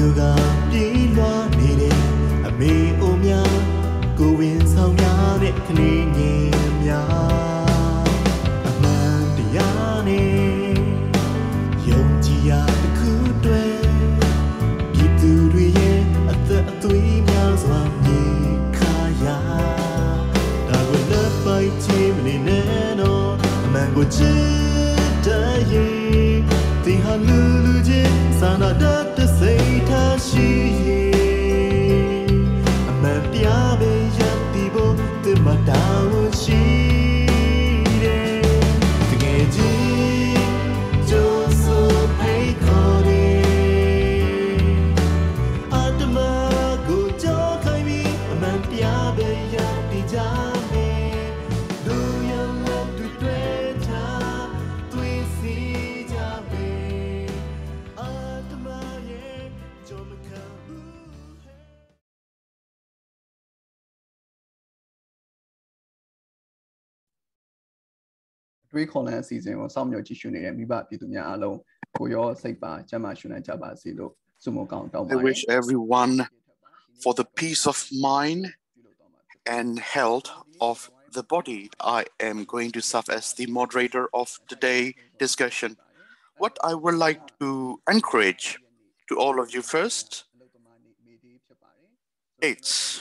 Nuga Pilwa Nere Ame Omya Going Samya Cleaning Ya Amandiane Yongia the Kudwe Gituye at the Tuimya Swami Kaya I will love by Timmy Neno Mango Chitaye The Haluluji Sanada the Sata Shi A man Piabe Yatibo the Matao Shi The Gaji Joseph Paycone Adama Go Jokai A man Piabe Yati Jame Do you love to Tweta Twisi Jame Adama Ye Jomaka Three Colin season or some your tissue and Biba Pitunia Alo, for your Saipa, Jamashuna Jaba Silo, Sumo Count. I wish everyone for the peace of mind and health of the body. I am going to serve as the moderator of today's discussion. What I would like to encourage to all of you first, it's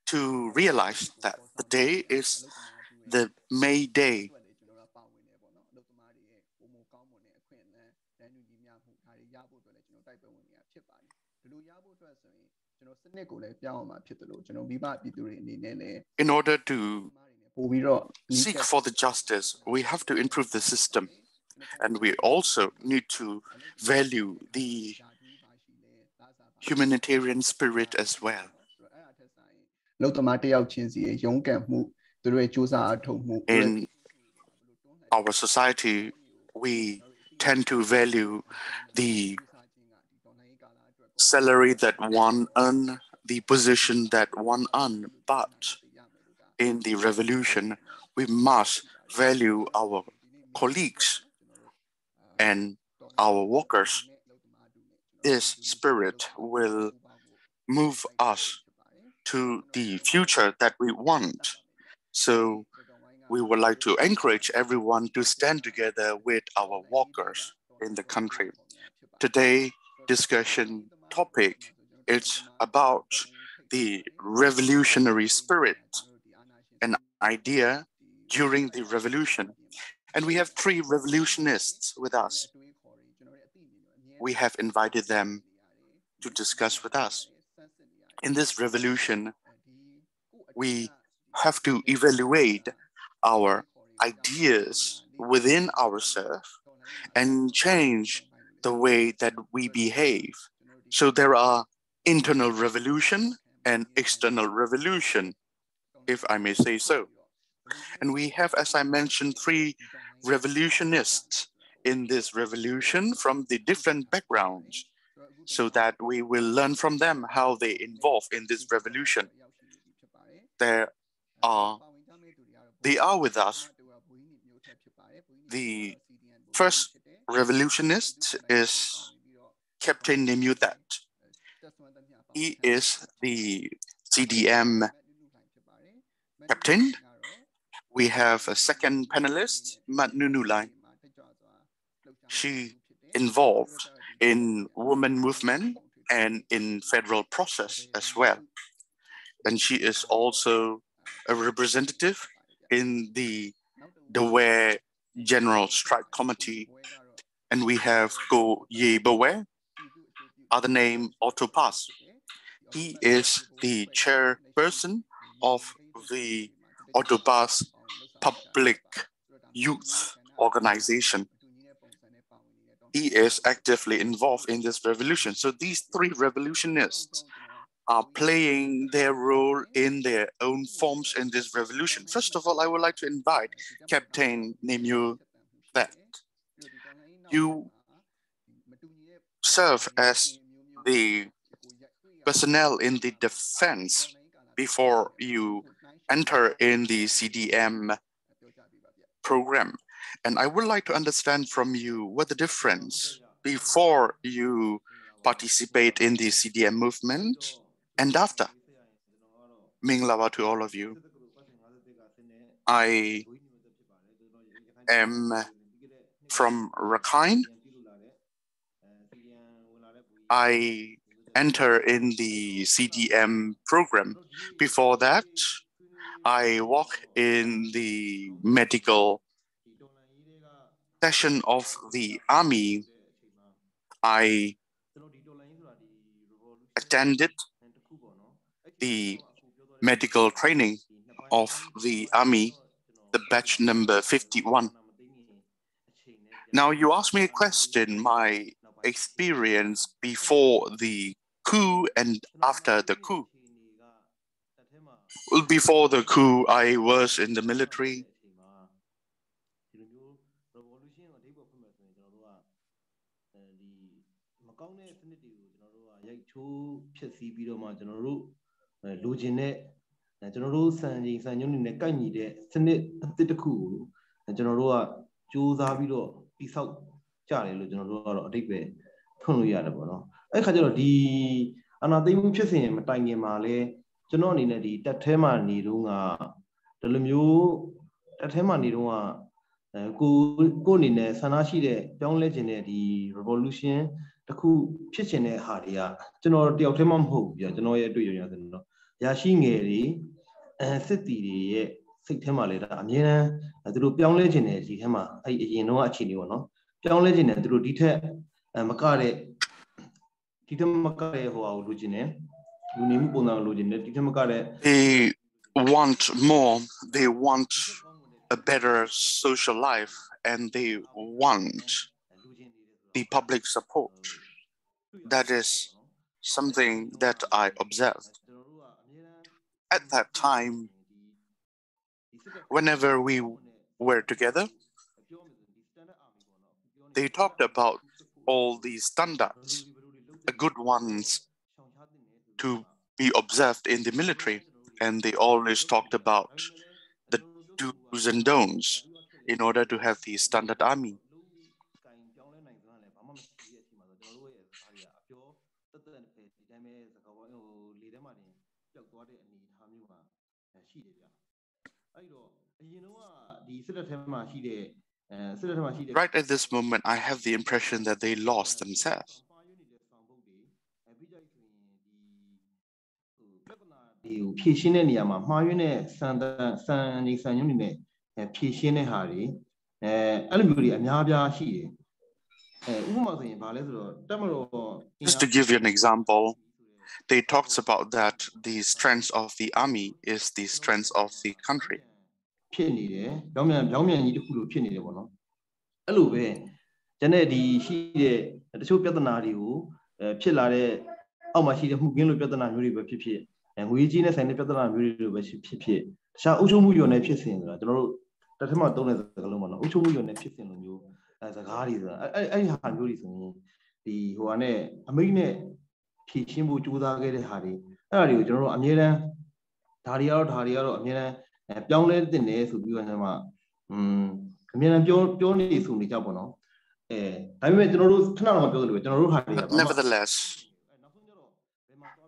to realize that the day is the May Day. In order to seek for the justice, we have to improve the system. And we also need to value the humanitarian spirit as well. In our society, we tend to value the salary that one earns, the position that one earns, but in the revolution, we must value our colleagues and our workers. This spirit will move us to the future that we want. So we would like to encourage everyone to stand together with our workers in the country. Today's discussion topic is about the revolutionary spirit, an idea during the revolution. And we have three revolutionists with us. We have invited them to discuss with us. In this revolution, we have to evaluate our ideas within ourselves and change the way that we behave. So there are internal revolution and external revolution, if I may say so. And we have, as I mentioned, three revolutionists in this revolution from the different backgrounds, so that we will learn from them how they involve in this revolution. They are with us. The first revolutionist is Captain Htet. He is the CDM captain. We have a second panelist, Hlaing. She involved in women movement and in federal process as well. And she is also a representative in the Daware General Strike Committee. And we have Go Ye Bawe, other name Octopus. He is the chairperson of the Octopus Public Youth Organization. He is actively involved in this revolution. So these three revolutionists are playing their role in their own forms in this revolution. First of all, I would like to invite Captain Htet. You serve as the personnel in the defense before you enter in the CDM program. And I would like to understand from you what the difference before you participate in the CDM movement. And after, Minglawa to all of you. I am from Rakhine. I enter in the CDM program. Before that, I work in the medical section of the army. I attended the medical training of the army, the batch number 51. Now you asked me a question, my experience before the coup and after the coup. Well, before the coup, I was in the military. revolution တခုဖြစ်ချင်တဲ့ဟာတွေကကျွန်တော်တယောက်တည်းမှမဟုတ်ဘူးဗျာကျွန်တော်ရဲ့အတွေ့အကြုံရတယ်နော်ရရှိငယ်တွေစစ်တီတွေရဲ့စိတ်ထဲမှာလေဒါအမြဲတမ်းသူတို့ပြောင်းလဲခြင်းတဲ့ဒီထဲမှာအဲ့အရင်တော့အခြေအနေပေါ့နော်ပြောင်းလဲခြင်းတဲ့သူတို့ဒီထက်မကတဲ့ဒီထက်မကတဲ့ဟိုဟာကိုလိုချင်တယ်လူနေမှုပုံစံကိုလိုချင်တယ်ဒီထက်မကတဲ့ They want more, they want a better social life, and they want the public support. That is something that I observed. At that time, whenever we were together, they talked about all the standards, the good ones to be observed in the military, and they always talked about the do's and don'ts in order to have the standard army. Right at this moment, I have the impression that they lost themselves. Just to give you an example, they talked about that the strength of the army is the strength of the country. Nevertheless,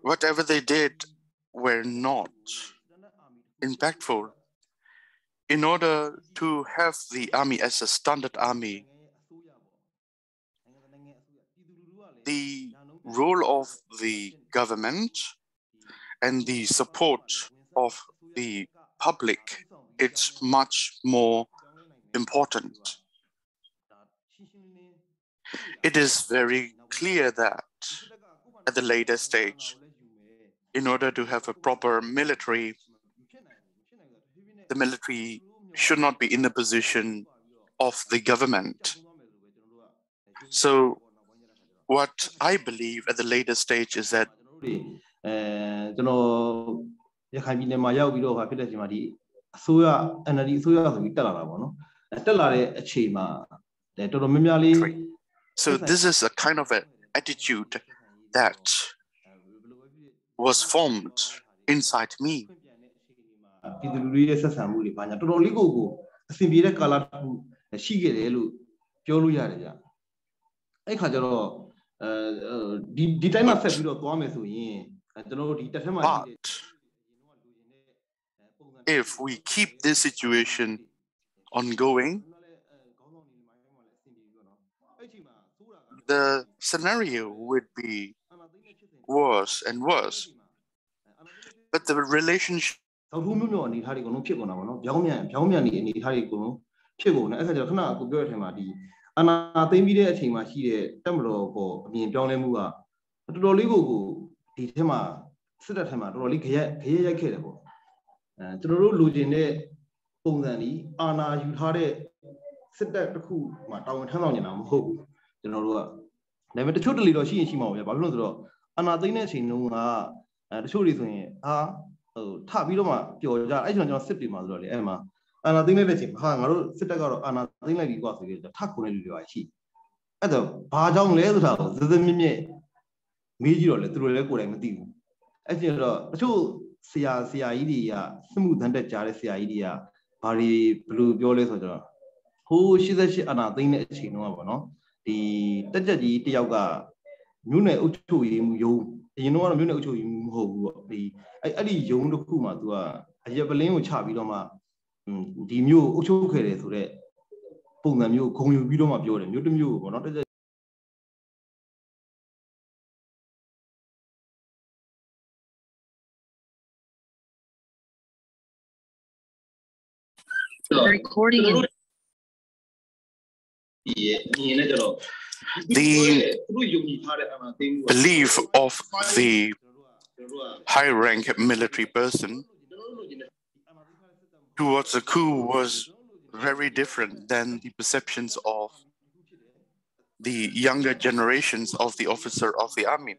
whatever they did were not impactful. In order to have the army as a standard army, the role of the government and the support of the public, it's much more important. It is very clear that at the later stage, in order to have a proper military, the military should not be in the position of the government. So what I believe at the later stage is that so this is a kind of an attitude that was formed inside me. ဒီတိုင်းမှာဆက်ပြီးတော့သွားမယ်ဆိုရင်ကျွန်တော်တို့ဒီတစ်ထက်မှရှိတဲ့ if we keep this situation ongoing, the scenario would be worse and worse. But the relationship သောက်ထုံးမျိုးအနေထားတွေအကုန်လုံးဖြစ်ကုန်တာပေါ့နော်ပြောင်းပြန်နေအနေထားတွေအကုန်လုံးဖြစ်ကုန်တယ်အဲ့ဒါကြောင့်ခဏအခုပြောတဲ့အချိန်မှာဒီအာဏာသိမ်းပြီးတဲ့အချိန်မှာရှိတဲ့တက်မတော်ပေါ်အမြင်ပြောင်းလဲမှုကတော်တော်လေးကိုဒီထဲမှာစစ်တပ်ထဲမှာတော်တော်လေးခရက်ရိုက်ခဲ့တယ်ပေါ့ကျွန်တော်တို့လူကျင်တဲ့ပုံစံကြီးအာဏာယူထားတဲ့စစ်တပ်တစ်ခုမှာတာဝန်ထမ်းဆောင်နေတာမဟုတ်ဘူးကျွန်တော်တို့ကဒါပေမဲ့တချို့တလေတော့ရှိရင်ရှိမှာပေါ့ဗျာဘာလို့လဲဆိုတော့အာဏာသိမ်းတဲ့အချိန်တုန်းကတချို့တွေဆိုရင်ထပြီးတော့မှပျော်ကြအဲ့ကျွန်တော်စစ်တွေမှာဆိုတော့လေအဲ့မှာအာဏာသိမ်းတဲ့အချိန်ငါတို့စစ်တပ်ကတော့အာဏာသိမ်းလိုက်ပြီကွာဆိုပြီးတော့ထခုနေလူတွေပါရှိအဲ့တော့ဘာကြောင့်လဲဆိုတာကိုသမြင့်မေးကြည့်တော့လေသူတို့လည်းကိုယ်တိုင်မသိဘူးအဲ့ကျတော့တချို့ဆရာကြီးတွေကစစ်မှုထမ်းတက်ကြားတဲ့ဆရာကြီးတွေကဘာတွေဘယ်လိုပြောလဲဆိုတော့ဟိုး88အာဏာသိမ်းတဲ့အချိန်တုန်းကပေါ့နော်ဒီတက်ကြကြီးတယောက်ကမြို့နယ်အုပ်ချုပ်ရေးမှုရုံးအရင်တော့မြို့နယ်အုပ်ချုပ်ရေးမှုမဟုတ်ဘူးပေါ့ဒီအဲ့ဒီရုံးတစ်ခုမှာ तू ကအရက်ပလင်းကိုချပြီးတော့မှဒီမြို့အုပ်ချုပ်ခဲ့တယ်ဆိုတော့ပုံစံမျိုးဂုံယူပြီးတော့မှပြောတယ်မြို့တစ်မြို့ပေါ့နော်တက်ကြ recording the belief of the high-rank military person towards the coup was very different than the perceptions of the younger generations of the officer of the army.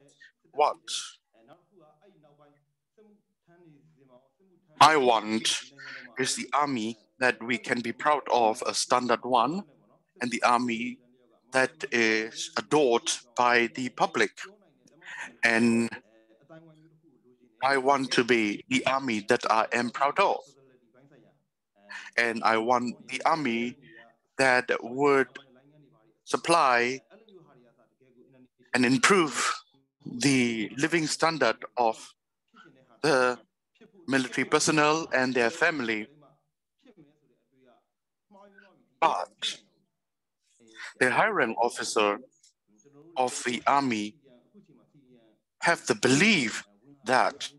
What I want is the army that we can be proud of, a standard one, and the army that is adored by the public. And I want to be the army that I am proud of. And I want the army that would supply and improve the living standard of the military personnel and their family. But the high-rank officer of the army have the belief that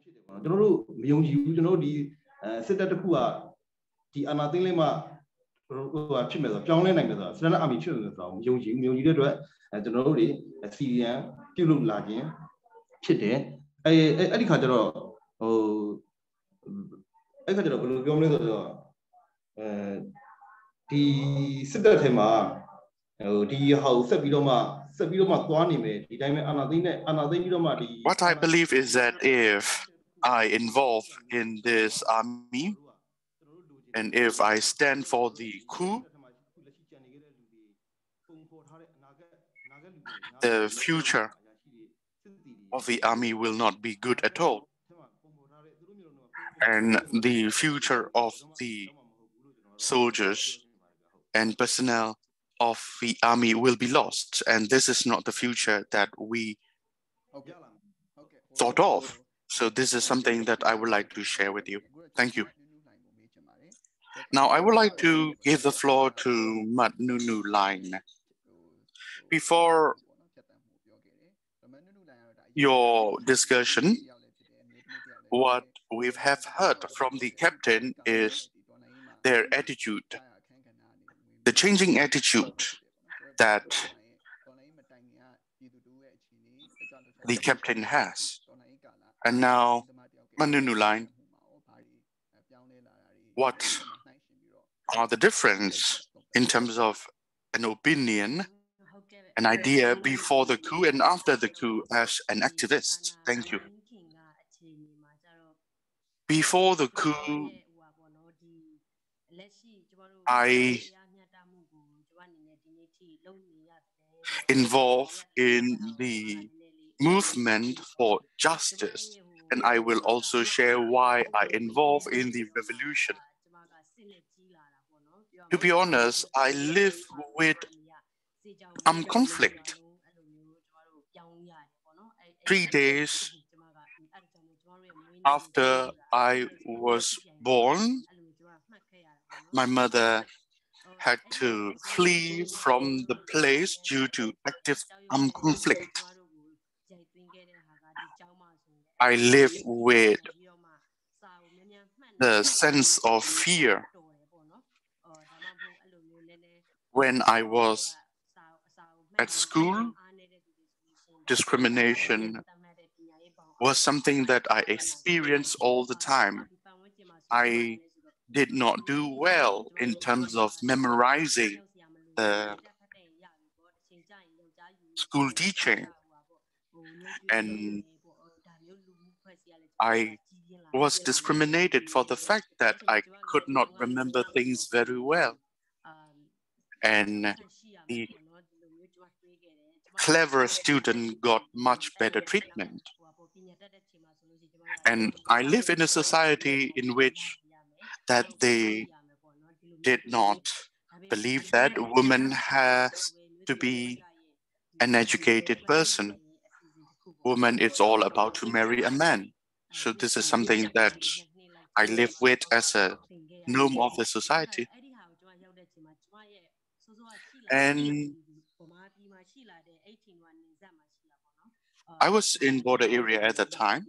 ဒီစစ်တပ်ထဲမှာဒီဟာကိုဆက်ပြီးတော့မှသွားနေမယ်ဒီတိုင်းပဲအာဏာသိမ်းပြီးတော့မှဒီ What I believe is that if I involve in this army and if I stand for the coup, the future of the army will not be good at all. And the future of the soldiers and personnel of the army will be lost. And this is not the future that we thought of. So this is something that I would like to share with you. Thank you. Now I would like to give the floor to Hlaing. Before your discussion, what we have heard from the captain is their attitude, the changing attitude that the captain has. And now, Hlaing, what are the difference in terms of an opinion, an idea before the coup and after the coup as an activist? Thank you. Before the coup, I involved in the movement for justice, and I will also share why I involved in the revolution. To be honest, I live with conflict 3 days after I was born, my mother had to flee from the place due to active armed conflict. I live with the sense of fear. When I was at school, discrimination was something that I experienced all the time. I did not do well in terms of memorizing the school teaching, and I was discriminated for the fact that I could not remember things very well. And the clever student got much better treatment. And I live in a society in which that they did not believe that a woman has to be an educated person. Woman, it's all about to marry a man. So this is something that I live with as a norm of the society. And I was in border area at the time.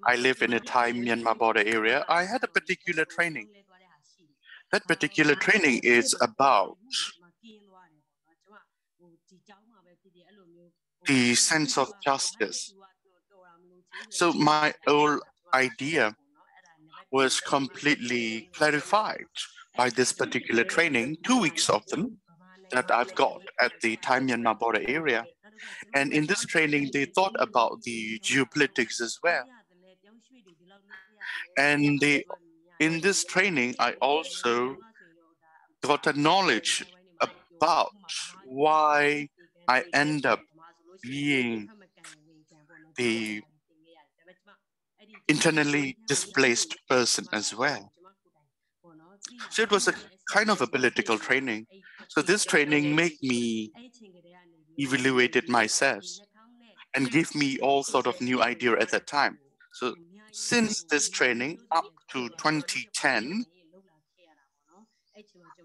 I live in a Thai-Myanmar border area. I had a particular training. That particular training is about the sense of justice. So my whole idea was completely clarified by this particular training, 2 weeks of them that I've got at the Thai-Myanmar border area. And in this training, they thought about the geopolitics as well. And in this training, I also got a knowledge about why I end up being the internally displaced person as well. So it was a kind of a political training. So this training made me evaluated myself and gave me all sort of new idea at that time. So since this training up to 2010,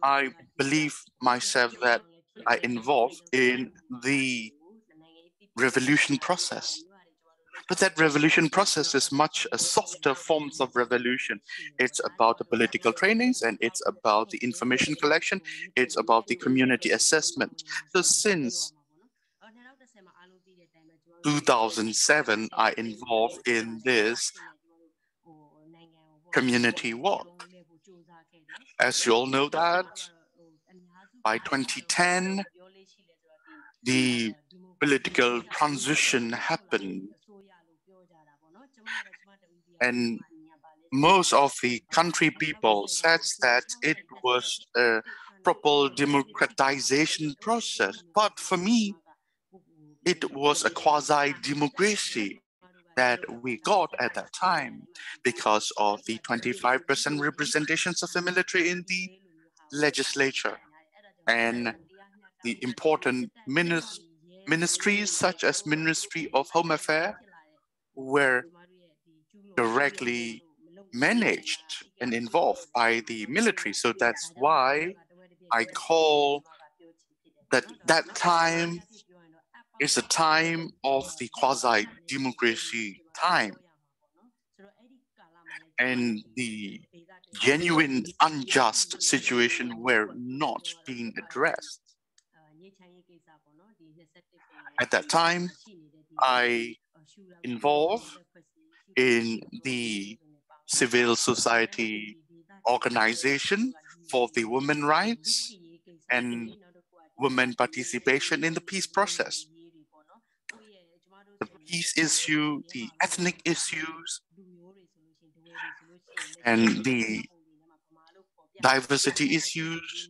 I believe myself that I involved in the revolution process. But that revolution process is much a softer forms of revolution. It's about the political trainings, and it's about the information collection. It's about the community assessment. So since 2007, I involved in this community work. As you all know that, by 2010, the political transition happened. And most of the country people said that it was a proper democratization process. But for me, it was a quasi-democracy that we got at that time because of the 25% representations of the military in the legislature and the important ministries such as Ministry of Home Affairs were directly managed and involved by the military. So that's why I call that time is a time of the quasi-democracy time. And the genuine unjust situation were not being addressed. At that time, I involved in the civil society organization for the women's rights and women participation in the peace process. The peace issue, the ethnic issues, and the diversity issues,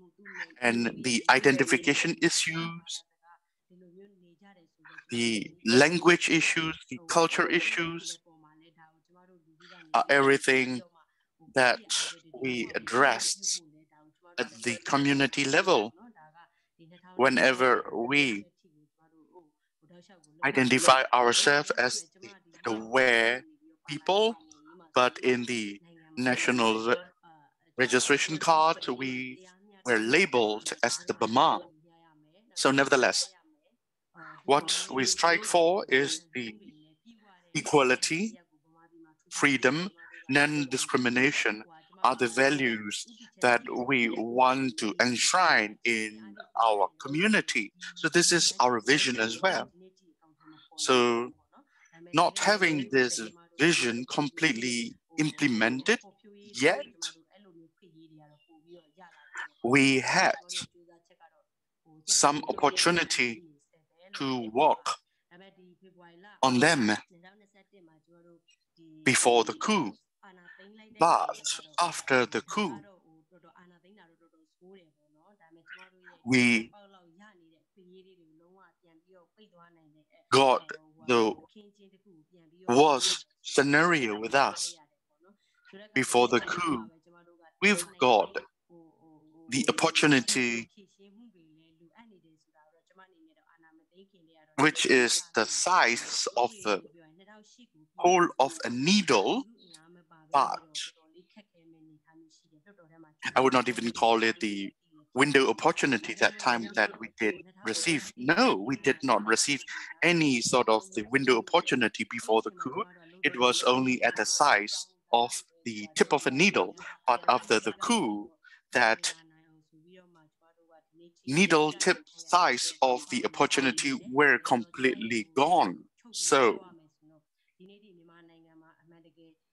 and the identification issues, the language issues, the culture issues, are everything that we addressed at the community level whenever identify ourselves as the aware people, but in the national registration card, we were labeled as the Burma. So nevertheless, what we strike for is the equality, freedom, non-discrimination are the values that we want to enshrine in our community. So this is our vision as well. So not having this vision completely implemented yet, we had some opportunity to work on them before the coup. But after the coup, we got the worst scenario with us. Before the coup, we've got the opportunity, which is the size of the hole of a needle, but I would not even call it the window opportunity that time that we did receive. No, we did not receive any sort of the window opportunity before the coup. It was only at the size of the tip of a needle. But after the coup, that needle tip size of the opportunity were completely gone. So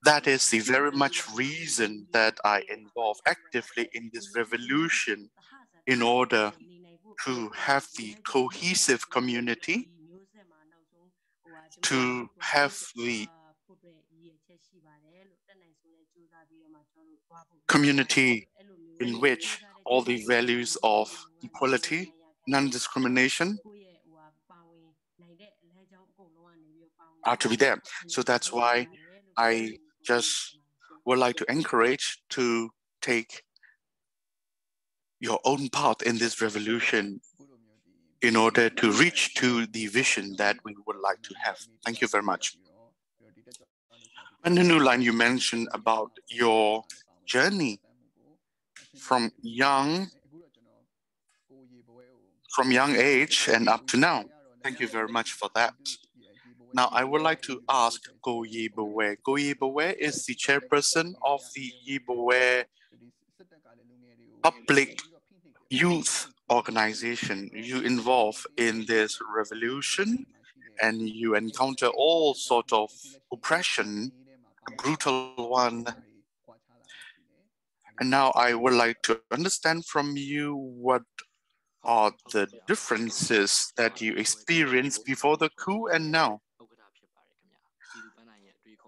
that is the very much reason that I involve actively in this revolution in order to have the cohesive community, to have the community in which all the values of equality, non-discrimination are to be there. So that's why I just would like to encourage to take your own path in this revolution in order to reach to the vision that we would like to have. Thank you very much. And the new line you mentioned about your journey from young age and up to now. Thank you very much for that. Now, I would like to ask Go Yibawe. Go Yibawe is the chairperson of the Yibawe Public Youth Organization. You involved in this revolution and you encounter all sorts of oppression, a brutal one. And now I would like to understand from you what are the differences that you experienced before the coup and now.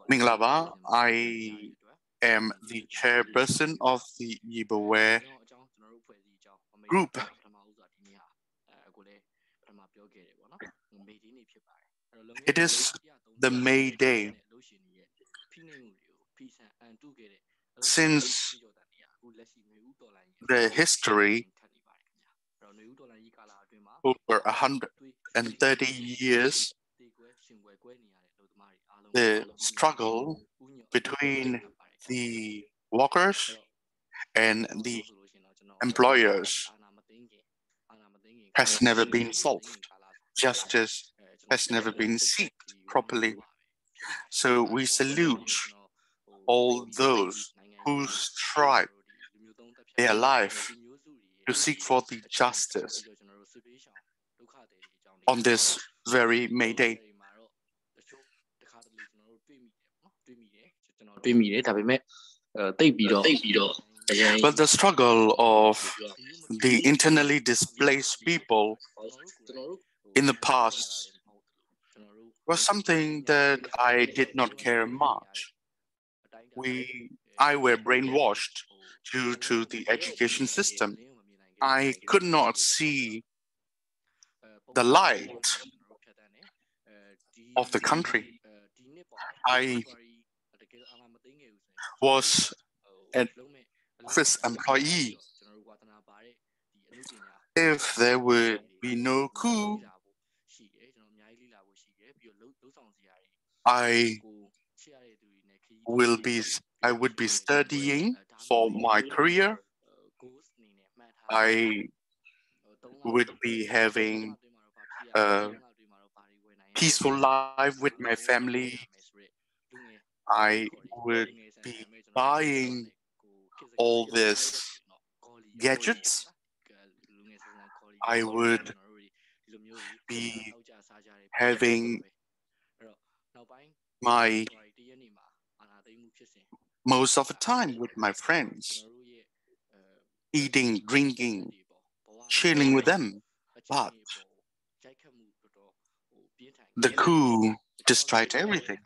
Minglaba, I am the chairperson of the Yibawe group. It is the May Day. Since the history over 130 years, the struggle between the workers and the employers has never been solved. Justice has never been sought properly. So we salute all those who strive their life to seek for the justice on this very May Day. But the struggle of the internally displaced people in the past was something that I did not care much. I were brainwashed due to the education system. I could not see the light of the country. I was an office employee. If there would be no coup, I would be studying for my career. I would be having a peaceful life with my family. I would be buying all these gadgets. I would be having my most of the time with my friends, eating, drinking, chilling with them. But the coup destroyed everything.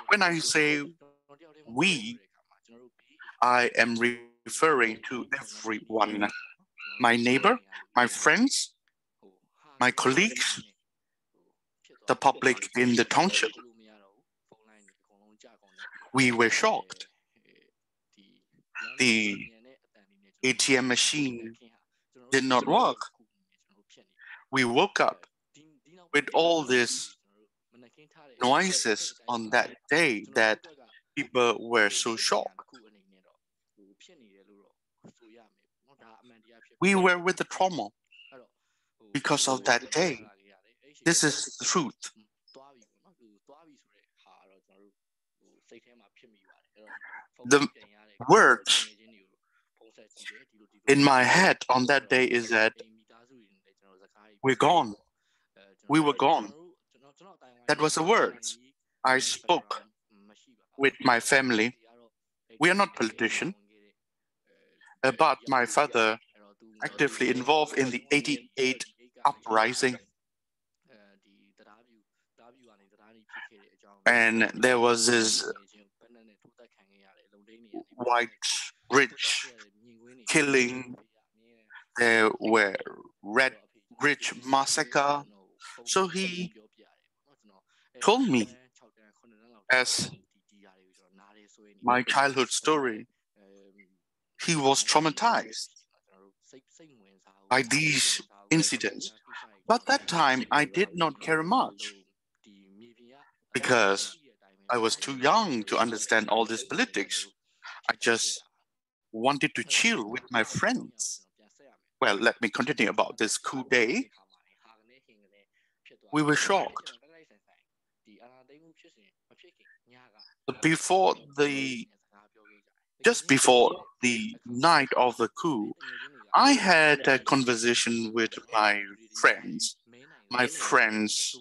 When I say we, I am referring to everyone. My neighbor, my friends, my colleagues, the public in the township. We were shocked. The ATM machine did not work. We woke up with all these noises on that day that people were so shocked. We were with the trauma because of that day. This is the truth. The words in my head on that day is that we're gone. We were gone. That was the words I spoke with my family. We are not politicians, but my father actively involved in the 88 uprising. And there was this white rich killing. There were red rich massacre. So he told me as my childhood story. He was traumatized by these incidents. But that time I did not care much because I was too young to understand all this politics. I just wanted to chill with my friends. Well, let me continue about this coup day. We were shocked. Just before the night of the coup, I had a conversation with my friends. My friends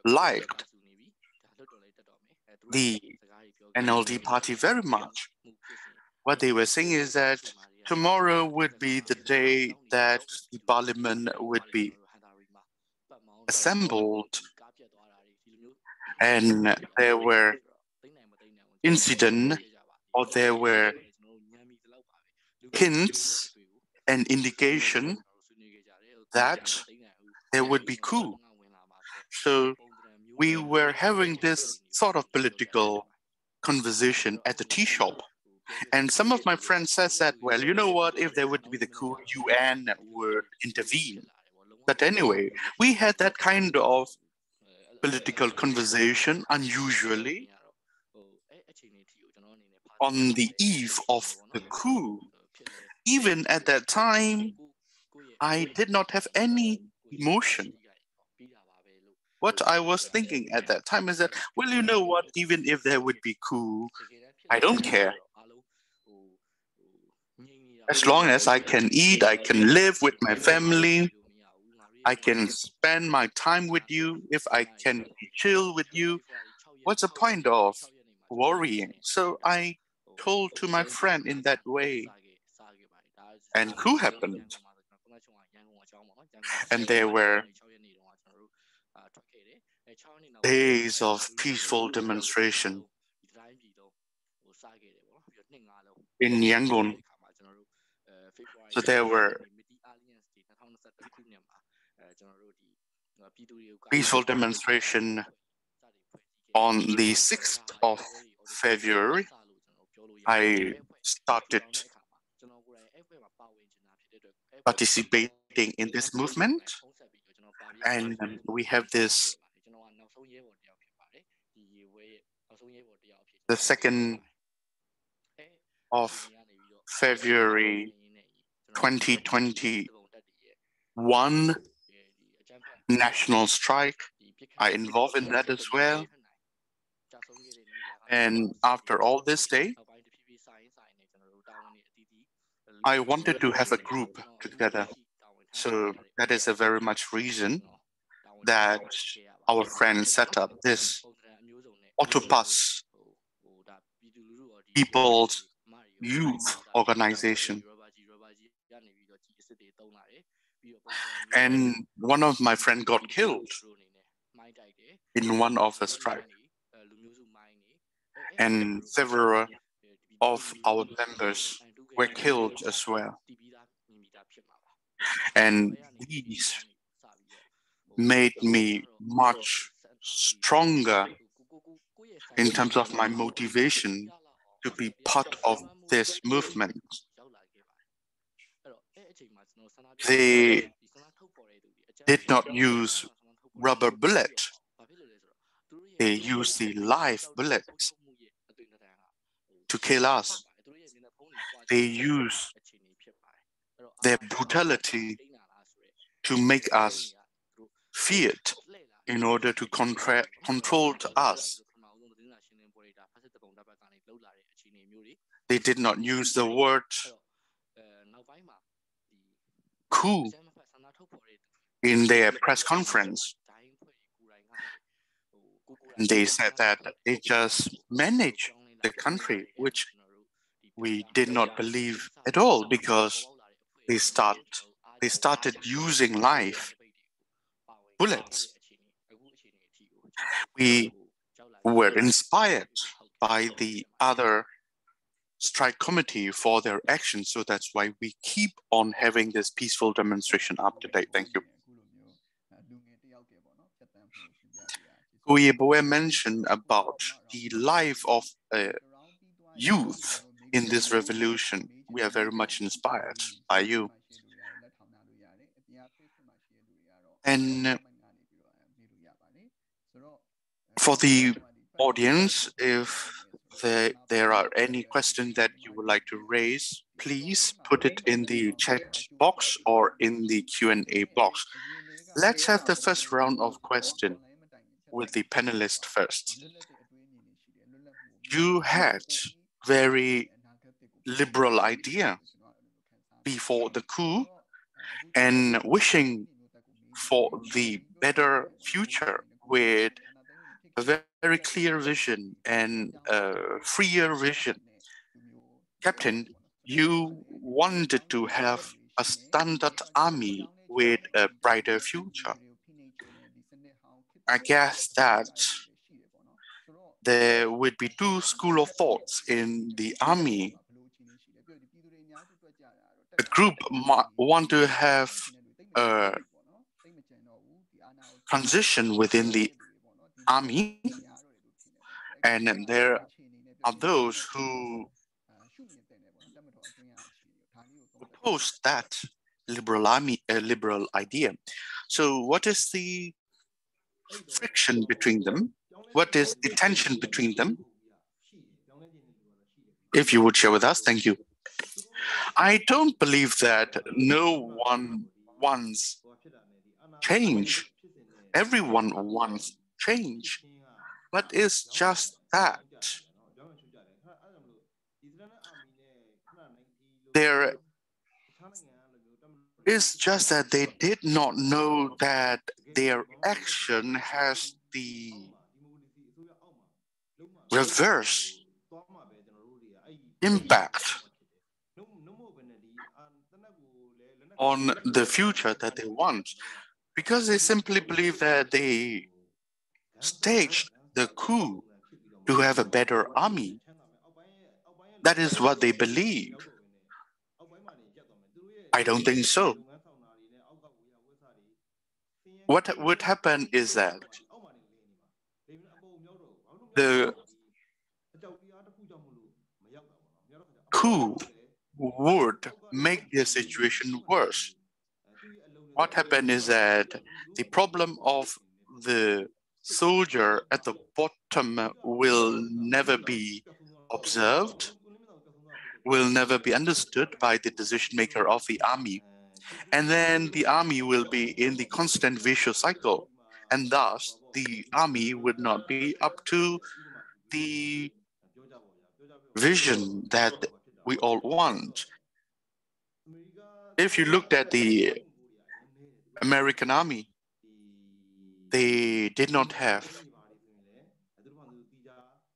liked the NLD party very much. What they were saying is that tomorrow would be the day that the parliament would be assembled, and there were incidents or there were hints and indication that there would be coup. So we were having this sort of political conversation at the tea shop. And some of my friends says that, well, you know what, if there would be the coup, UN would intervene. But anyway, we had that kind of political conversation unusually on the eve of the coup. Even at that time, I did not have any emotion. What I was thinking at that time is that, well, you know what, even if there would be coup, I don't care. As long as I can eat, I can live with my family, I can spend my time with you, if I can chill with you, what's the point of worrying? So I told to my friend in that way, and coup happened. And there were days of peaceful demonstration in Yangon. So there were peaceful demonstration on the 6th of February. I started participating in this movement. And we have this, the 2nd of February 2021 national strike. I involved in that as well. And after all this day, I wanted to have a group together. So that is a very much reason that our friends set up this Octopus People's Youth Organization. And one of my friends got killed in one of the strikes. And several of our members were killed as well. And these made me much stronger in terms of my motivation to be part of this movement. They did not use rubber bullets. They used the live bullets to kill us. They use their brutality to make us feared in order to control us. They did not use the word coup in their press conference. They said that they just managed the country, which we did not believe at all, because they started using live bullets. We were inspired by the other strike committee for their actions, so that's why we keep on having this peaceful demonstration up to date. Thank you. Boe mentioned about the life of youth in this revolution. We are very much inspired by you. And for the audience, if there are any questions that you would like to raise, please put it in the chat box or in the Q&A box. Let's have the first round of questions with the panelists first. You had very liberal idea before the coup and wishing for the better future with a very clear vision and a freer vision. Captain, you wanted to have a standard army with a brighter future. I guess that there would be two schools of thoughts in the army. A group want to have a transition within the army, and there are those who oppose that liberal idea. So what is the friction between them? What is the tension between them? If you would share with us, thank you. I don't believe that no one wants change. Everyone wants change, but it's just that there is just that they did not know that their action has the reverse impact on the future that they want, because they simply believe that they staged the coup to have a better army. That is what they believe. I don't think so. What would happen is that the coup would make their situation worse. what happened is that the problem of the soldier at the bottom will never be observed, will never be understood by the decision maker of the army. And then the army will be in the constant vicious cycle. And thus, the army would not be up to the vision that we all want. If you looked at the American army, they did not have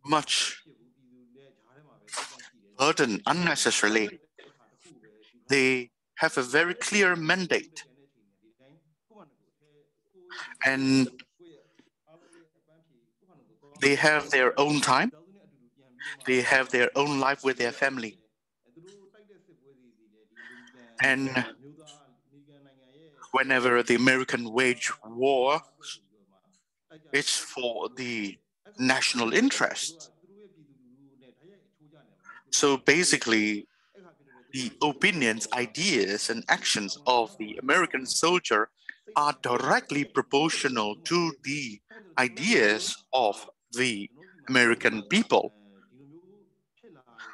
much burden unnecessarily. They have a very clear mandate. And they have their own time. They have their own life with their family. And whenever the American wage war, it's for the national interest. So basically, the opinions, ideas, and actions of the American soldier are directly proportional to the ideas of the American people.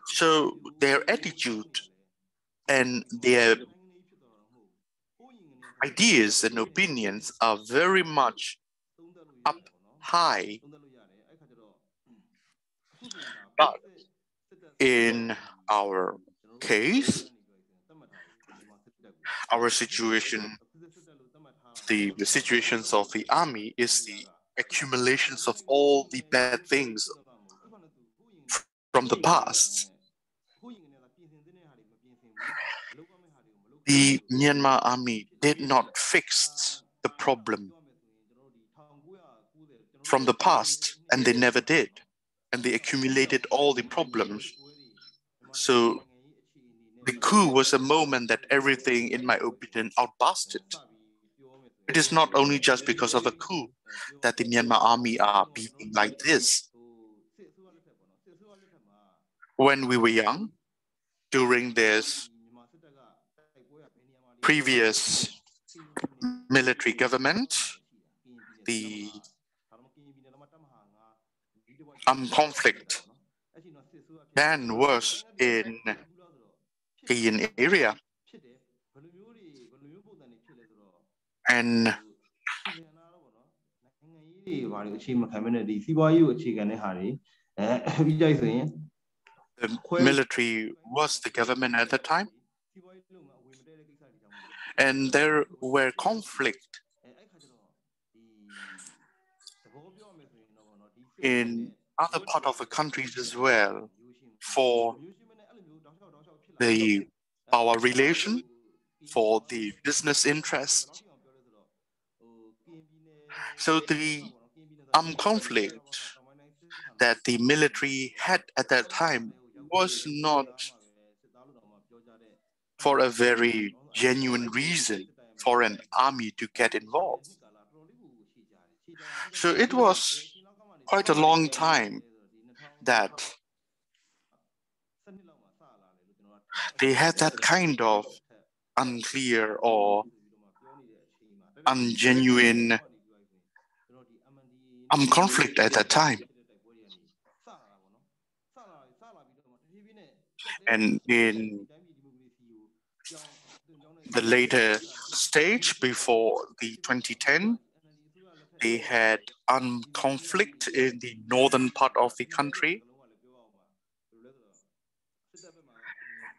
So their attitude and their ideas and opinions are very much up high. But in our case, our situation, the situations of the army is the accumulations of all the bad things from the past. The Myanmar army did not fix the problem from the past, and they never did. And they accumulated all the problems. So the coup was a moment that everything, in my opinion, outbusted. It is not only just because of a coup that the Myanmar army are being like this. When we were young, during this previous military government, the conflict then was in Kayin area. And the military was the government at the time. And there were conflicts in other parts of the countries as well for the power relation, for the business interest. So the conflict that the military had at that time was not for a very genuine reason for an army to get involved. So it was quite a long time that they had that kind of unclear or ungenuine conflict at that time. And in the later stage, before the 2010, they had conflict in the northern part of the country.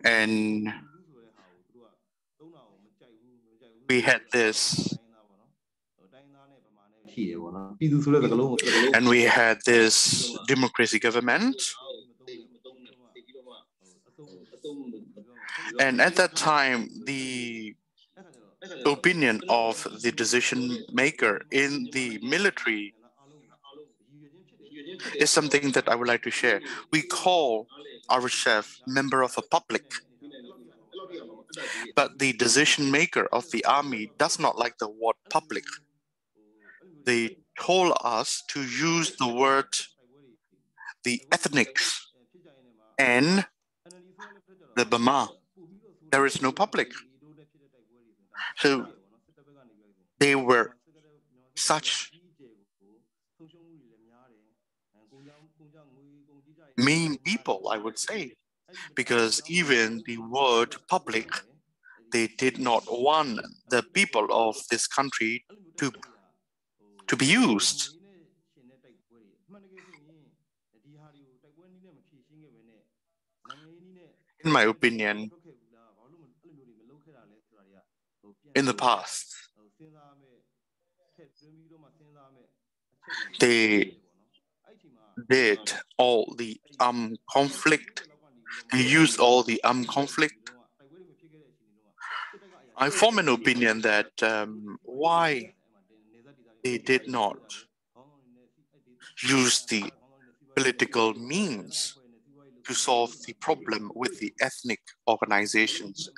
And we had this, and we had this democracy government. And at that time, the opinion of the decision maker in the military is something that I would like to share. We call ourselves member of a public, but the decision maker of the army does not like the word public. They told us to use the word the ethnics and the Burma. There is no public. So they were such mean people, I would say, because even the word public, they did not want the people of this country to be used. In my opinion, in the past, they did all the conflict, they used all the conflict. I form an opinion that why they did not use the political means to solve the problem with the ethnic organizations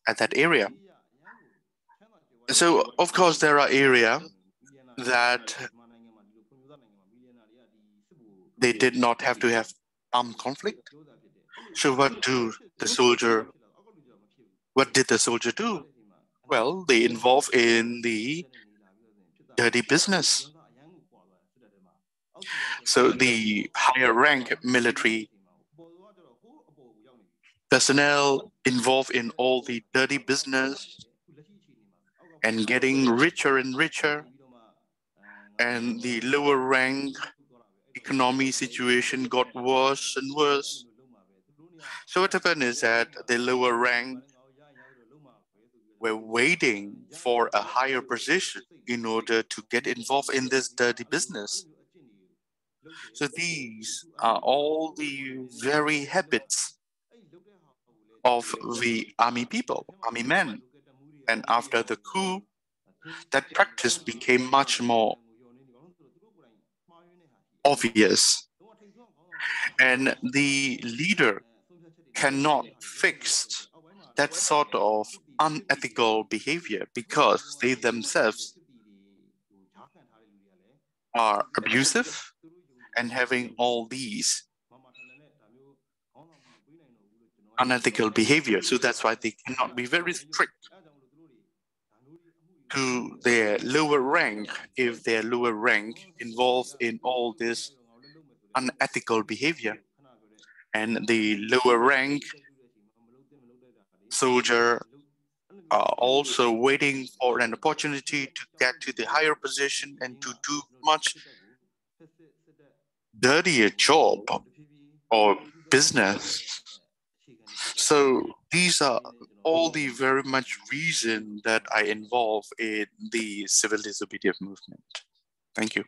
at that area. So, of course, there are areas that they did not have to have armed conflict. So what did the soldier do? Well, they involved in the dirty business. So the higher rank military personnel involved in all the dirty business and getting richer and richer, and the lower rank economy situation got worse and worse. So what happened is that the lower rank were waiting for a higher position in order to get involved in this dirty business. So these are all the very habits of the army people, army men. And after the coup, that practice became much more obvious. And the leader cannot fix that sort of unethical behavior because they themselves are abusive and having all these unethical behavior. So that's why they cannot be very strict to their lower rank if their lower rank involved in all this unethical behavior. And the lower rank soldier are also waiting for an opportunity to get to the higher position and to do much dirtier job or business. So these are all the very much reason that I involve in the civil disobedience movement. Thank you.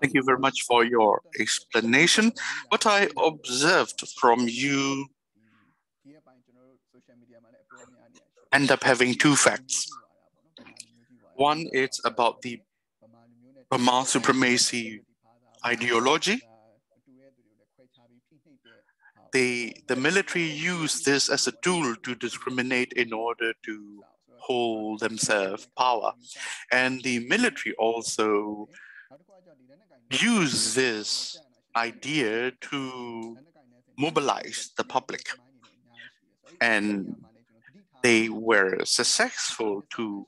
Thank you very much for your explanation. What I observed from you end up having two facts. One, it's about the Burma supremacy ideology. The military use this as a tool to discriminate in order to hold themselves power. And the military also use this idea to mobilize the public. And they were successful to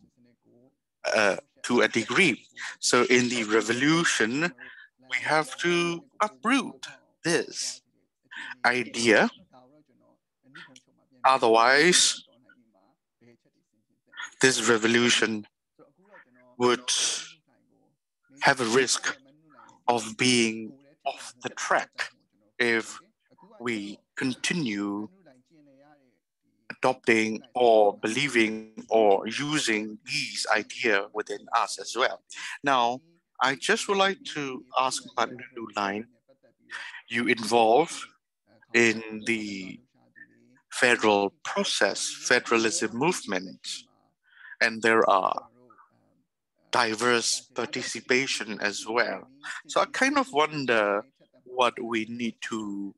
a degree. So in the revolution, we have to uproot this idea. Otherwise, this revolution would have a risk of being off the track if we continue adopting or believing or using these ideas within us as well. Now, I just would like to ask about Hlaing. You involved in the federal process, federalism movement, and there are diverse participation as well. So I kind of wonder what we need to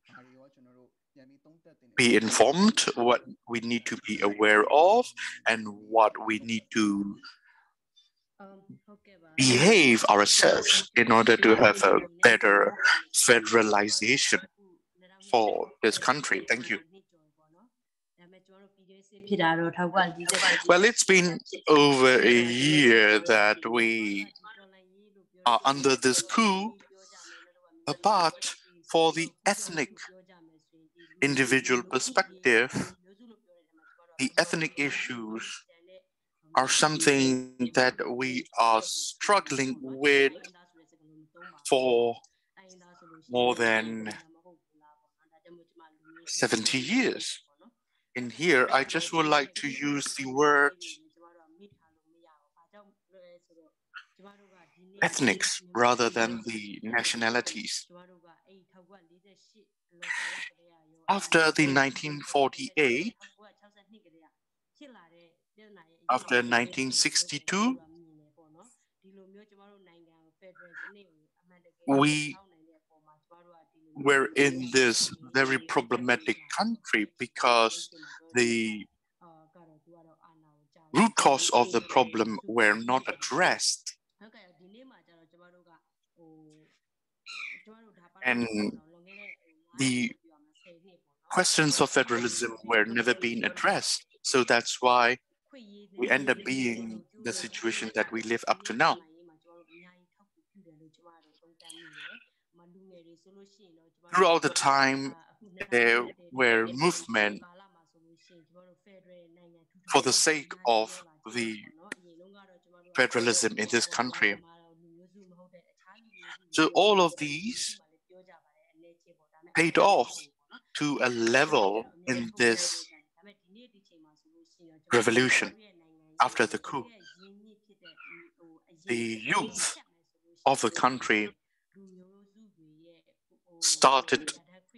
be informed, what we need to be aware of, and what we need to behave ourselves in order to have a better federalization for this country. Thank you. Well, it's been over a year that we are under this coup, but for the ethnic individual perspective, the ethnic issues are something that we are struggling with for more than 70 years. In here, I just would like to use the word ethnics rather than the nationalities. After the 1948, after 1962, we were in this very problematic country because the root cause of the problem were not addressed. And the questions of federalism were never being addressed. So that's why we end up being the situation that we live up to now. Throughout the time, there were movements for the sake of the federalism in this country. So all of these paid off to a level in this revolution after the coup. The youth of the country started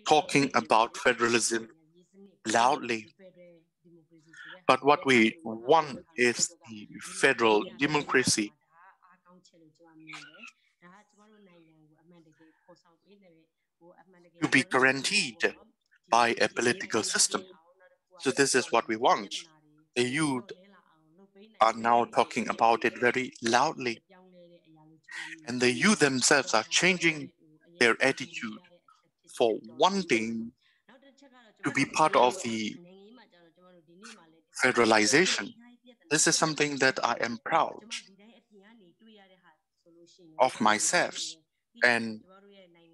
talking about federalism loudly. But what we want is the federal democracy to be guaranteed by a political system. So this is what we want. The youth are now talking about it very loudly. And the youth themselves are changing their attitude for wanting to be part of the federalization. This is something that I am proud of myself and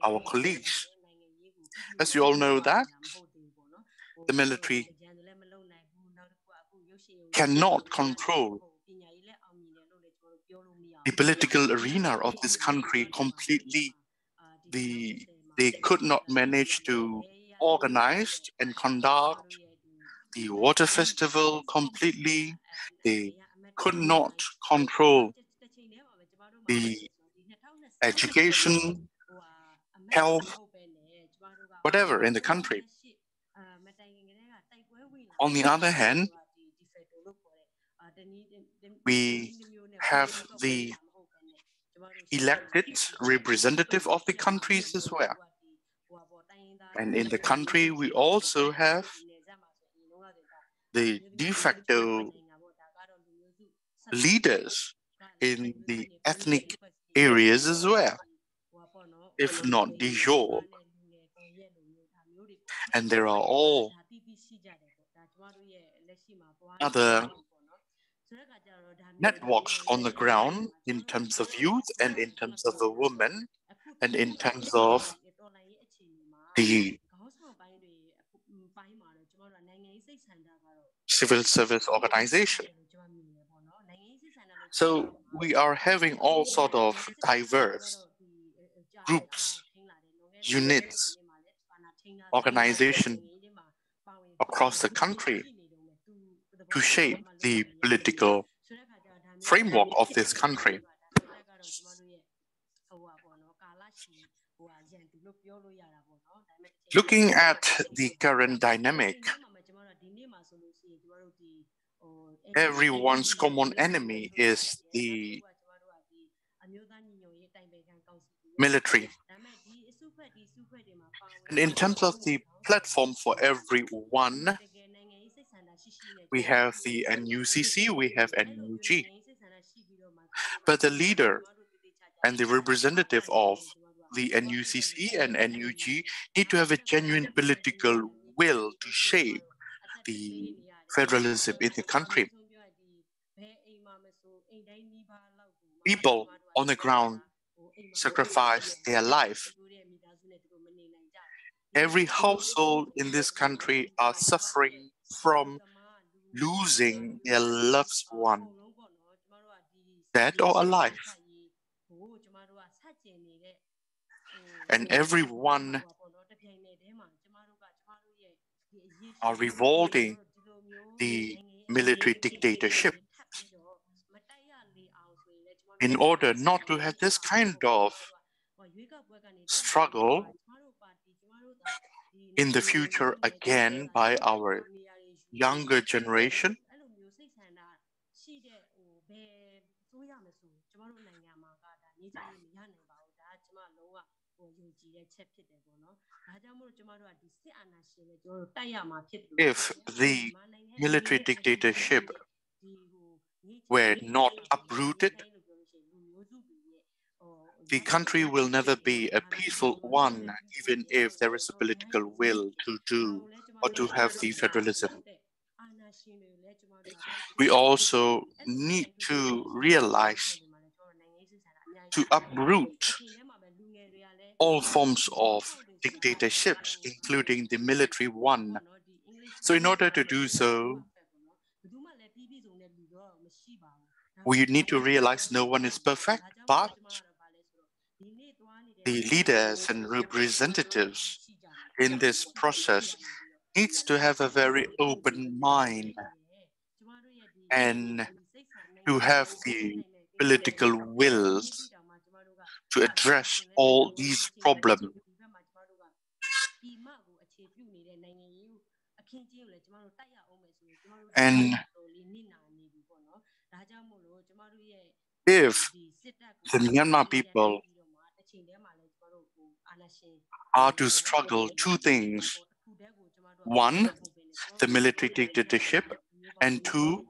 our colleagues. As you all know that the military cannot control the political arena of this country completely. They could not manage to organize and conduct the water festival completely. They could not control the education, health, whatever in the country. On the other hand, we have the elected representative of the countries as well. And in the country, we also have the de facto leaders in the ethnic areas as well, if not de jure. And there are all other networks on the ground in terms of youth and in terms of the women and in terms of the civil service organization. So we are having all sort of diverse groups, units, organizations across the country to shape the political framework of this country. Looking at the current dynamic, everyone's common enemy is the military. And in terms of the platform for everyone, we have the NUCC, we have NUG. But the leader and the representative of the NUCC and NUG need to have a genuine political will to shape the federalism in the country. People on the ground sacrifice their life. Every household in this country are suffering from losing their loved one, dead or alive. And everyone are revolting the military dictatorship. In order not to have this kind of struggle in the future again by our younger generation, if the military dictatorship were not uprooted, the country will never be a peaceful one, even if there is a political will to do or to have the federalism. We also need to realize to uproot all forms of dictatorships, including the military one. So in order to do so, we need to realize no one is perfect, but the leaders and representatives in this process needs to have a very open mind and to have the political will to address all these problems. And if the Myanmar people are to struggle two things: one, the military dictatorship, and two,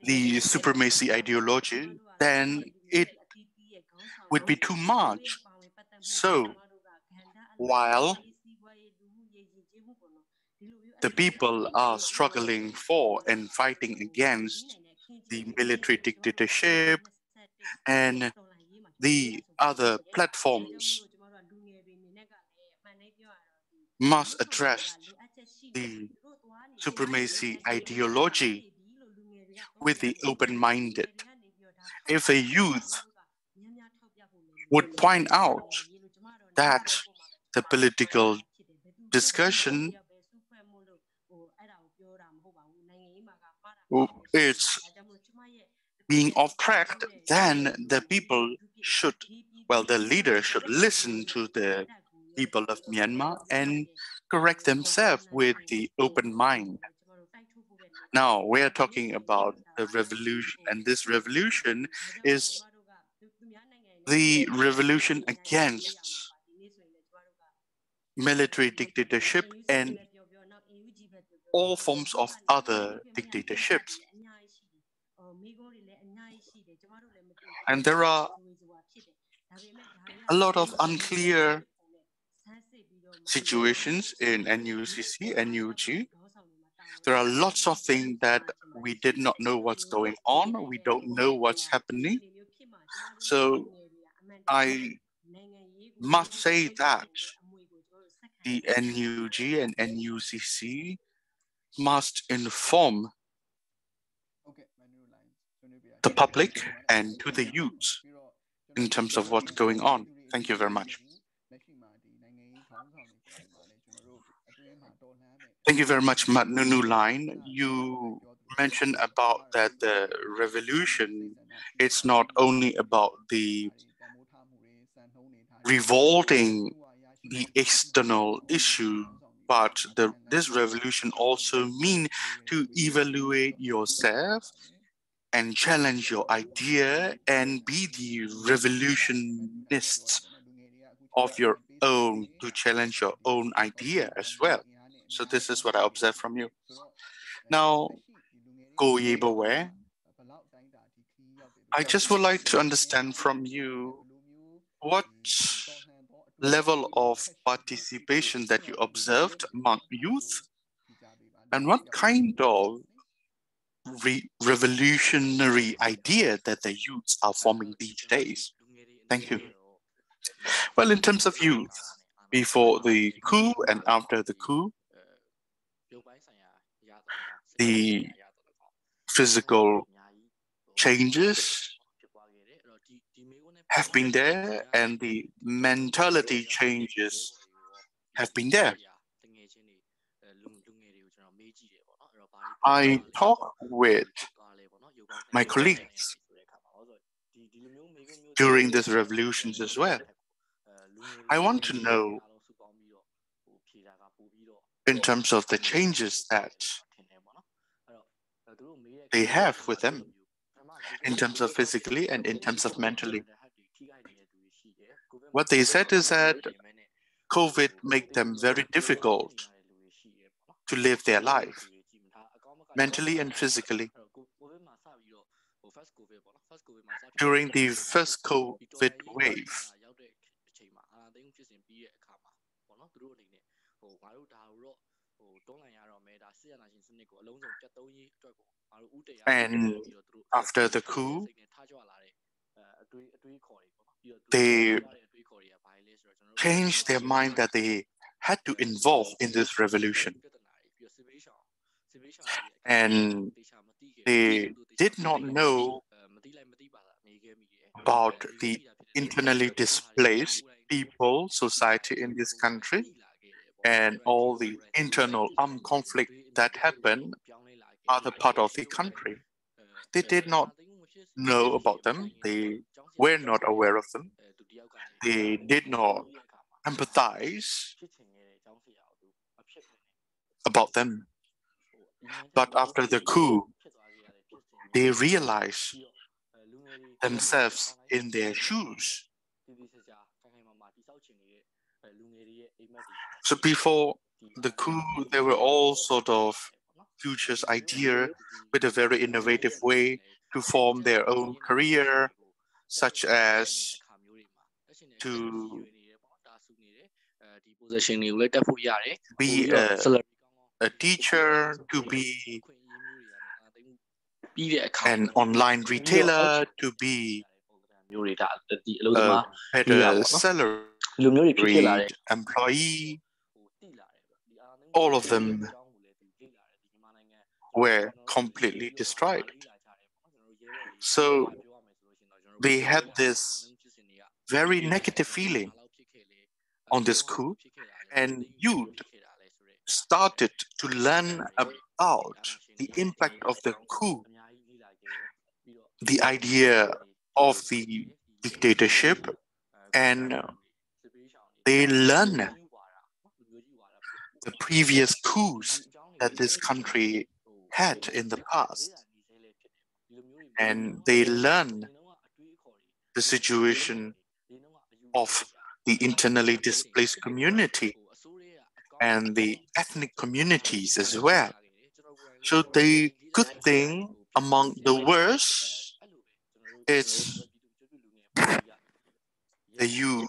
the supremacy ideology, then it would be too much. So while the people are struggling for and fighting against the military dictatorship and the other platforms must address the supremacy ideology with the open-minded. If a youth would point out that the political discussion is being off track, then the people should, well, the leaders should listen to the people of Myanmar and correct themselves with the open mind. Now, we are talking about the revolution, and this revolution is the revolution against military dictatorship and all forms of other dictatorships. And there are a lot of unclear situations in NUCC, NUG. There are lots of things that we did not know what's going on. We don't know what's happening. So I must say that the NUG and NUCC must inform the public and to the youth in terms of what's going on. Thank you very much. Thank you very much, Hlaing. You mentioned about that the revolution, it's not only about the revolting the external issue, but this revolution also means to evaluate yourself and challenge your idea and be the revolutionists of your own, to challenge your own idea as well. So this is what I observed from you. Now, Ko Yebawe, I just would like to understand from you what level of participation that you observed among youth and what kind of revolutionary idea that the youths are forming these days? Thank you. Well, in terms of youth, before the coup and after the coup, the physical changes have been there and the mentality changes have been there. I talk with my colleagues during these revolutions as well. I want to know in terms of the changes that they have with them, in terms of physically and in terms of mentally. What they said is that COVID made them very difficult to live their life, mentally and physically. During the first COVID wave, and after the coup, they changed their mind that they had to involve in this revolution. And they did not know about the internally displaced people, society in this country, and all the internal armed conflict that happened other part of the country. They did not know about them. They were not aware of them. They did not empathize about them. But after the coup, they realized themselves in their shoes. So before the coup, they were all sort of futures idea with a very innovative way to form their own career, such as to be a teacher, to be an online retailer, to be a better salaried employee. All of them were completely destroyed. So they had this very negative feeling on this coup, and youth started to learn about the impact of the coup, the idea of the dictatorship, and they learn the previous coups that this country had in the past. And they learn the situation of the internally displaced community and the ethnic communities as well. So the good thing among the worst is the youth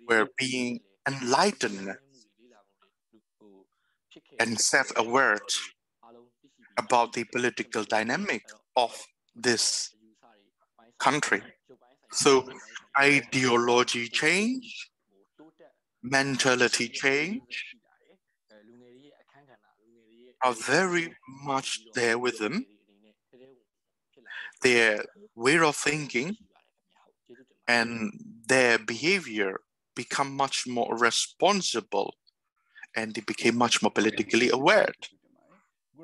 were being enlightened and self-aware about the political dynamic of this country. So ideology change, mentality change are very much there with them. Their way of thinking and their behavior become much more responsible, and they became much more politically aware.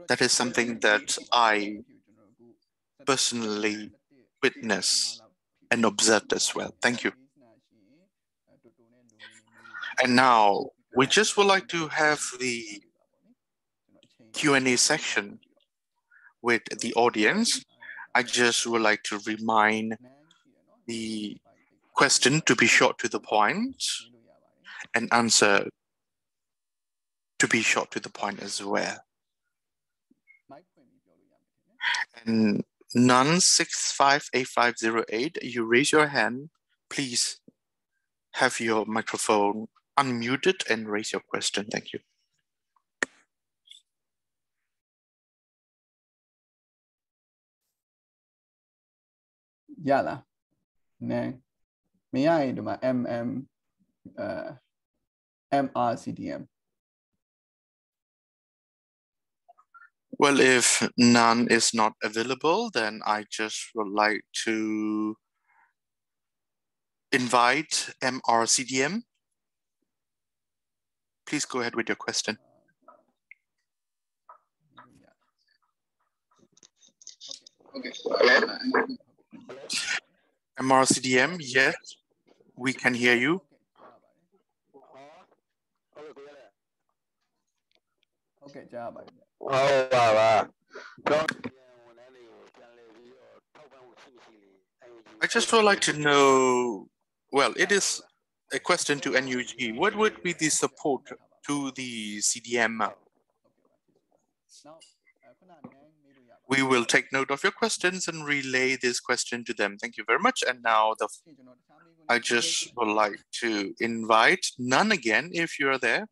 That is something that I personally witnessed and observed as well. Thank you. And now we just would like to have the Q&A section with the audience. I just would like to remind the question to be short to the point and answer to be short to the point as well. And none 658508, you raise your hand. Please have your microphone unmuted and raise your question. Thank you. Yala. Nang. May I do my MRCDM. Well, if none is not available, then I just would like to invite MRCDM. Please go ahead with your question. Okay. MRCDM, yes, we can hear you. Okay, job. I just would like to know, well, it is a question to NUG. What would be the support to the CDM? We will take note of your questions and relay this question to them. Thank you very much. And now I just would like to invite none again if you're there.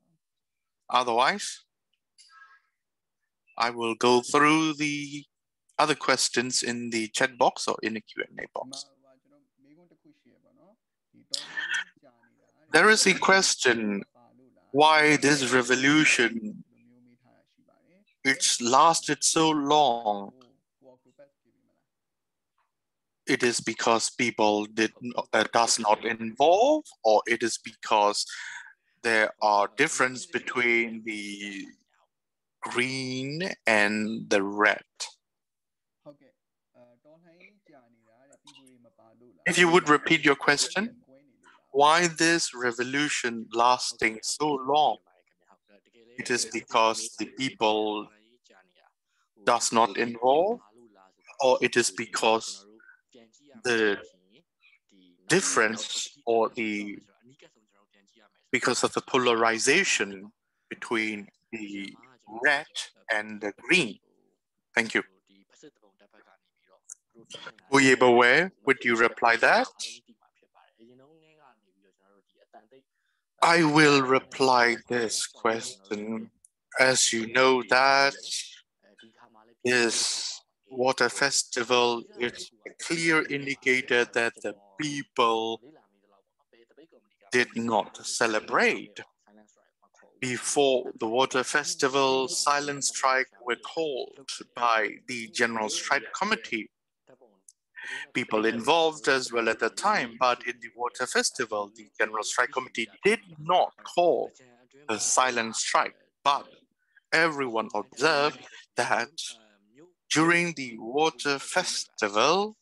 Otherwise, I will go through the other questions in the chat box or in the Q&A box. There is a question why this revolution, it's lasted so long. It is because people does not involve, or it is because there are difference between the green and the red. If you would repeat your question, why this revolution lasting so long? It is because the people does not involve, or it is because the difference or because of the polarization between the red and the green. Thank you. Uyebowe, would you reply that? I will reply this question. As you know that this water festival is a clear indicator that the people did not celebrate. Before the water festival, silent strike were called by the General Strike Committee. People involved as well at the time, but in the water festival, the General Strike Committee did not call a silent strike, but everyone observed that during the water festival,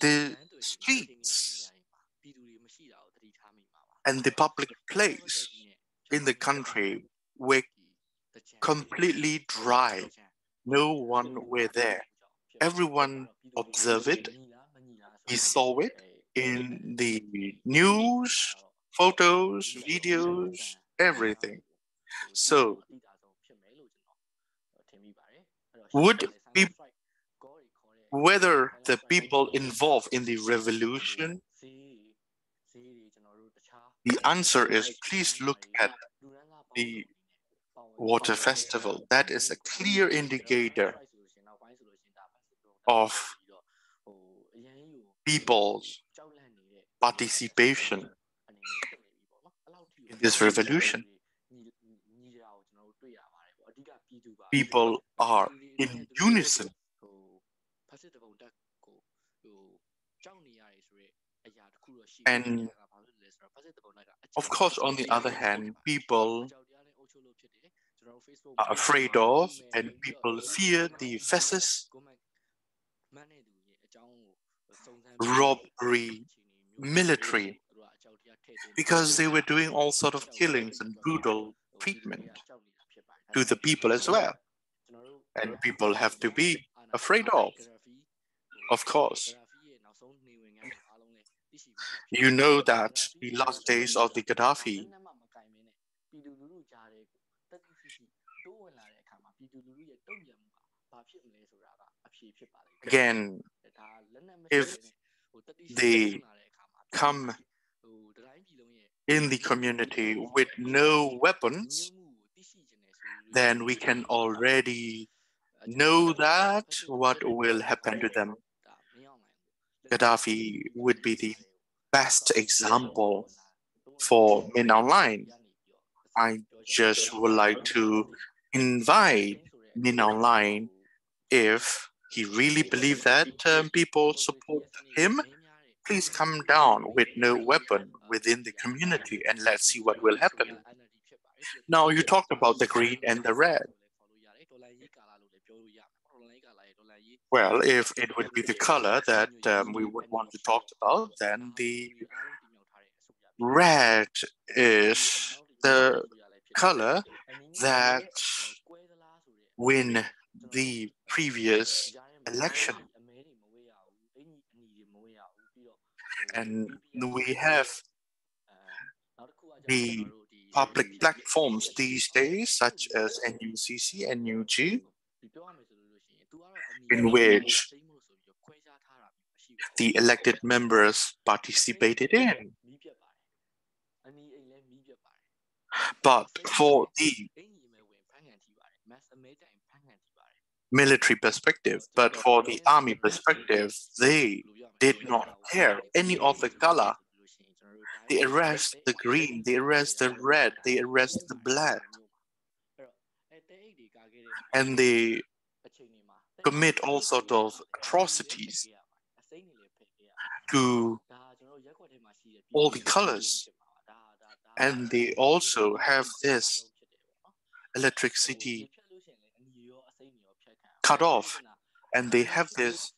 the streets and the public place in the country were completely dry. No one were there. Everyone observed it. We saw it in the news, photos, videos, everything. So, whether the people involved in the revolution, the answer is please look at the water festival. That is a clear indicator of people's participation in this revolution. People are in unison. And of course, on the other hand, people are afraid of and people fear the fascist robbery military because they were doing all sort of killings and brutal treatment to the people as well. And people have to be afraid of course. You know that the last days of the Gaddafi, again, if they come in the community with no weapons, then we can already know that what will happen to them. Gaddafi would be the best example for Min Online. I just would like to invite Min Online, if he really believes that people support him, please come down with no weapon within the community and let's see what will happen. Now you talked about the green and the red. Well, if it would be the color that we would want to talk about, then the red is the color that win the previous election. And we have the public platforms these days, such as NUCC and NUG, in which the elected members participated in. But for the military perspective, but for the army perspective, they did not care any of the color. They arrest the green, they arrest the red, they arrest the black. And they commit all sorts of atrocities to all the colors. And they also have this electricity cut off, and they have this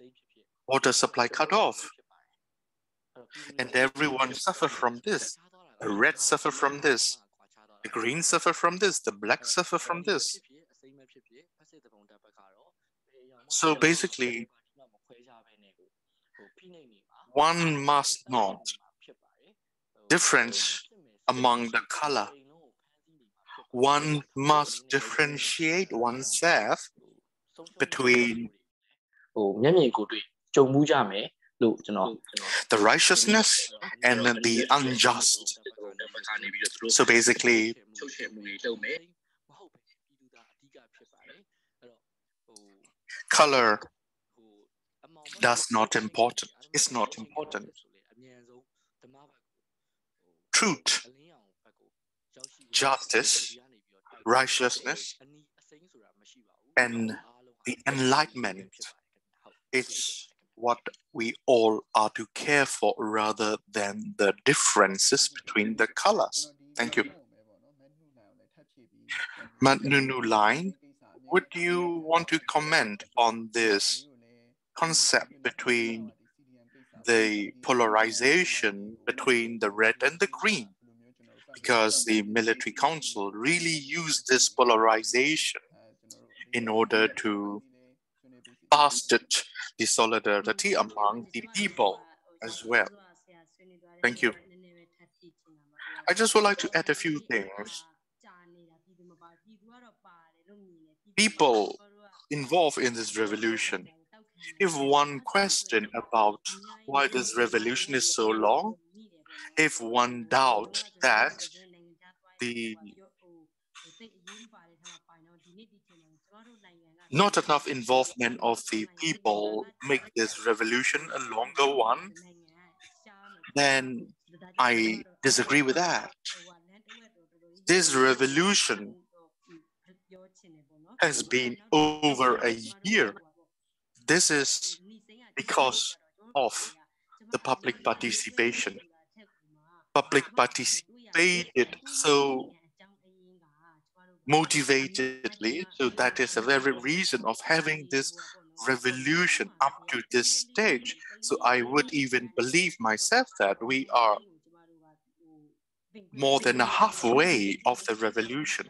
water supply cut off. And everyone suffers from this. The red suffer from this. The green suffer from this. The black suffer from this. So basically, one must not difference among the color. One must differentiate oneself between the righteousness and the unjust. So basically, color is not important. Truth, justice, righteousness, and the enlightenment, it's what we all are to care for rather than the differences between the colors. Thank you. Madnunu Hlaing, would you want to comment on this concept between the polarization between the red and the green? Because the military council really used this polarization in order to foster the solidarity among the people as well. Thank you. I just would like to add a few things. People involved in this revolution, if one question about why this revolution is so long, if one doubt that the not enough involvement of the people make this revolution a longer one, then I disagree with that. This revolution has been over a year. This is because of the public participation. Public participated so motivatedly, so that is the very reason of having this revolution up to this stage. So I would even believe myself that we are more than halfway of the revolution.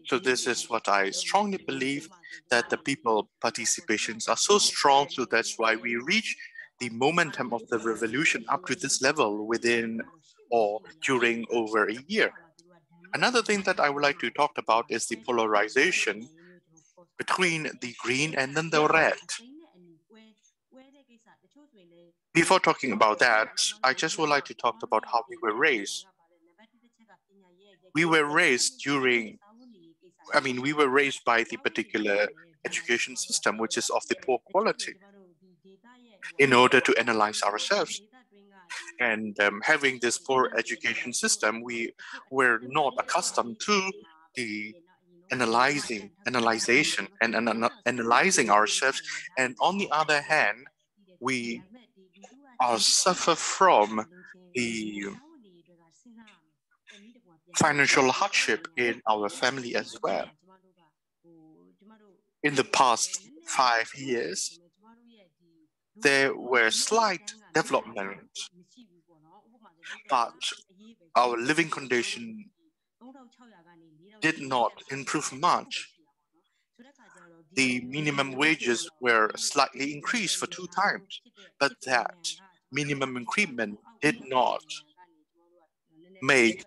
So this is what I strongly believe, that the people participations are so strong, so that's why we reach the momentum of the revolution up to this level within or during over a year. Another thing that I would like to talk about is the polarization between the green and then the red. Before talking about that, I just would like to talk about how we were raised. We were raised during I mean, we were raised by the particular education system, which is of the poor quality, in order to analyze ourselves. And having this poor education system, we were not accustomed to the analyzing ourselves. And on the other hand, we suffer from the financial hardship in our family as well. In the past 5 years, there were slight developments, but our living condition did not improve much. The minimum wages were slightly increased for 2 times, but that minimum increment did not make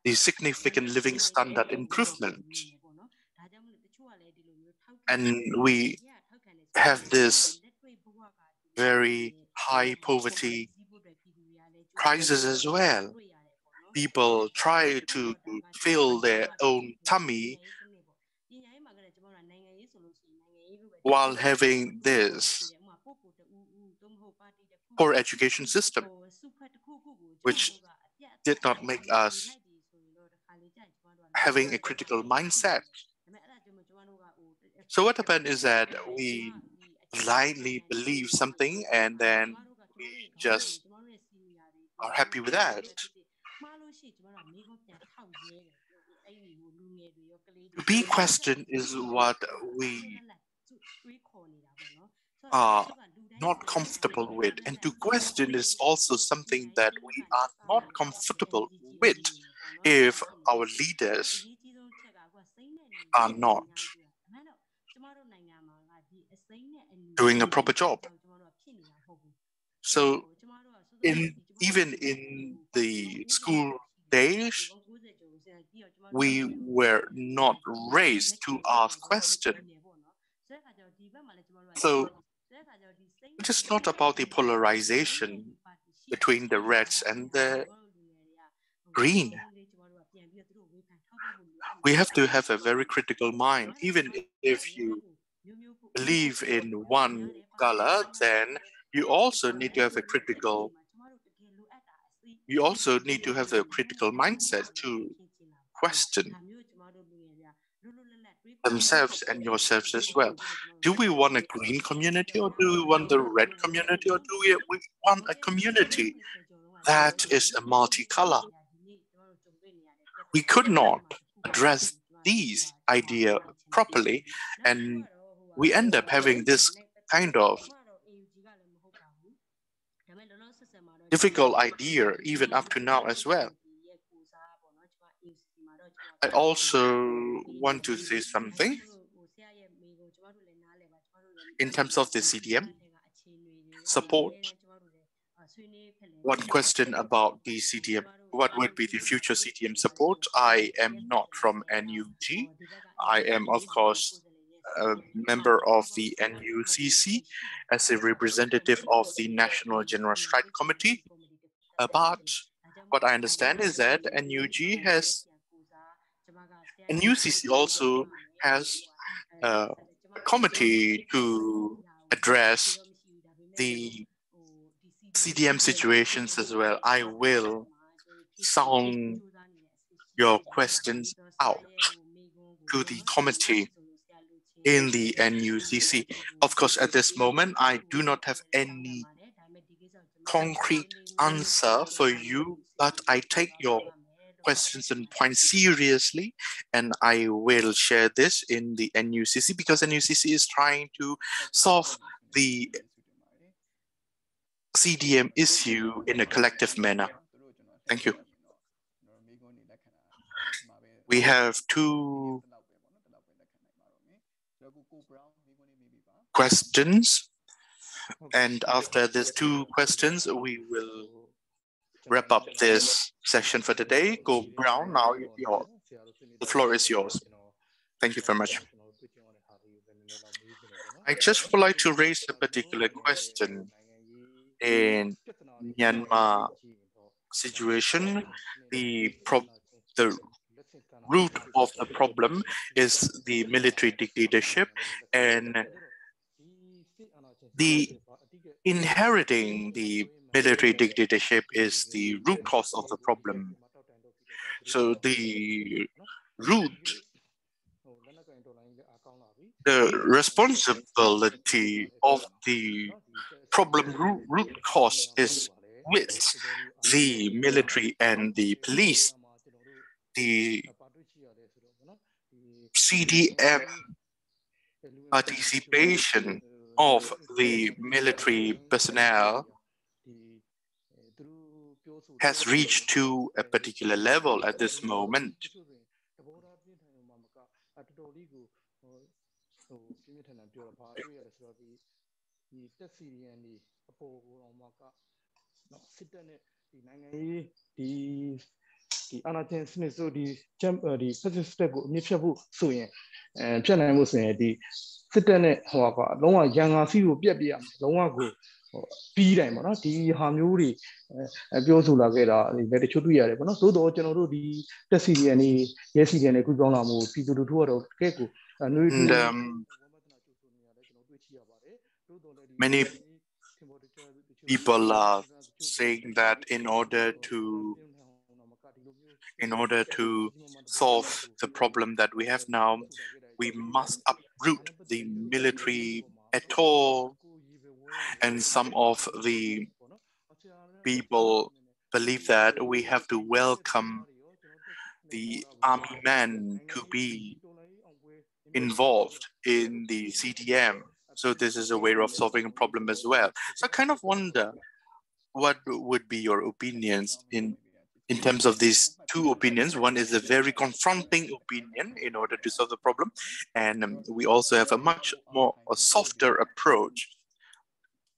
the significant living standard improvement. And we have this very high poverty crisis as well. People try to fill their own tummy while having this poor education system, which did not make us having a critical mindset. So what happened is that we blindly believe something and then we just are happy with that. To be questioned is what we are not comfortable with, and to question is also something that we are not comfortable with if our leaders are not doing a proper job. So even in the school days, we were not raised to ask questions. So it is not about the polarization between the reds and the green. We have to have a very critical mind. Even if you believe in one color, then you also need to have a critical mindset to question themselves and yourselves as well. Do we want a green community, or do we want the red community, or do we want a community that is a multicolor? We could not address these ideas properly, and we end up having this kind of difficult idea even up to now as well. I also want to say something in terms of the CDM support. One question about the CDM. What would be the future CDM support? I am not from NUG. I am, of course, a member of the NUCC as a representative of the National General Strike Committee. But what I understand is that NUCC also has a committee to address the CDM situations as well. I will sound your questions out to the committee in the NUCC. Of course, at this moment, I do not have any concrete answer for you, but I take your questions and points seriously, and I will share this in the NUCC because NUCC is trying to solve the CDM issue in a collective manner. Thank you. We have 2 questions, and after these 2 questions, we will wrap up this session for today. Go Brown, now the floor is yours. Thank you very much. I just would like to raise a particular question. In Myanmar situation, the root of the problem is the military dictatorship, and the inheriting the military dictatorship is the root cause of the problem. So the responsibility of the problem root cause is with the military and the police. The CDM participation of the military personnel has reached to a particular level at this moment. Many people are saying that in order to solve the problem that we have now, we must uproot the military at all. And some of the people believe that we have to welcome the army men to be involved in the CDM. So this is a way of solving a problem as well. So I kind of wonder, what would be your opinions in terms of these two opinions? One is a very confronting opinion in order to solve the problem, and we also have a much more softer approach,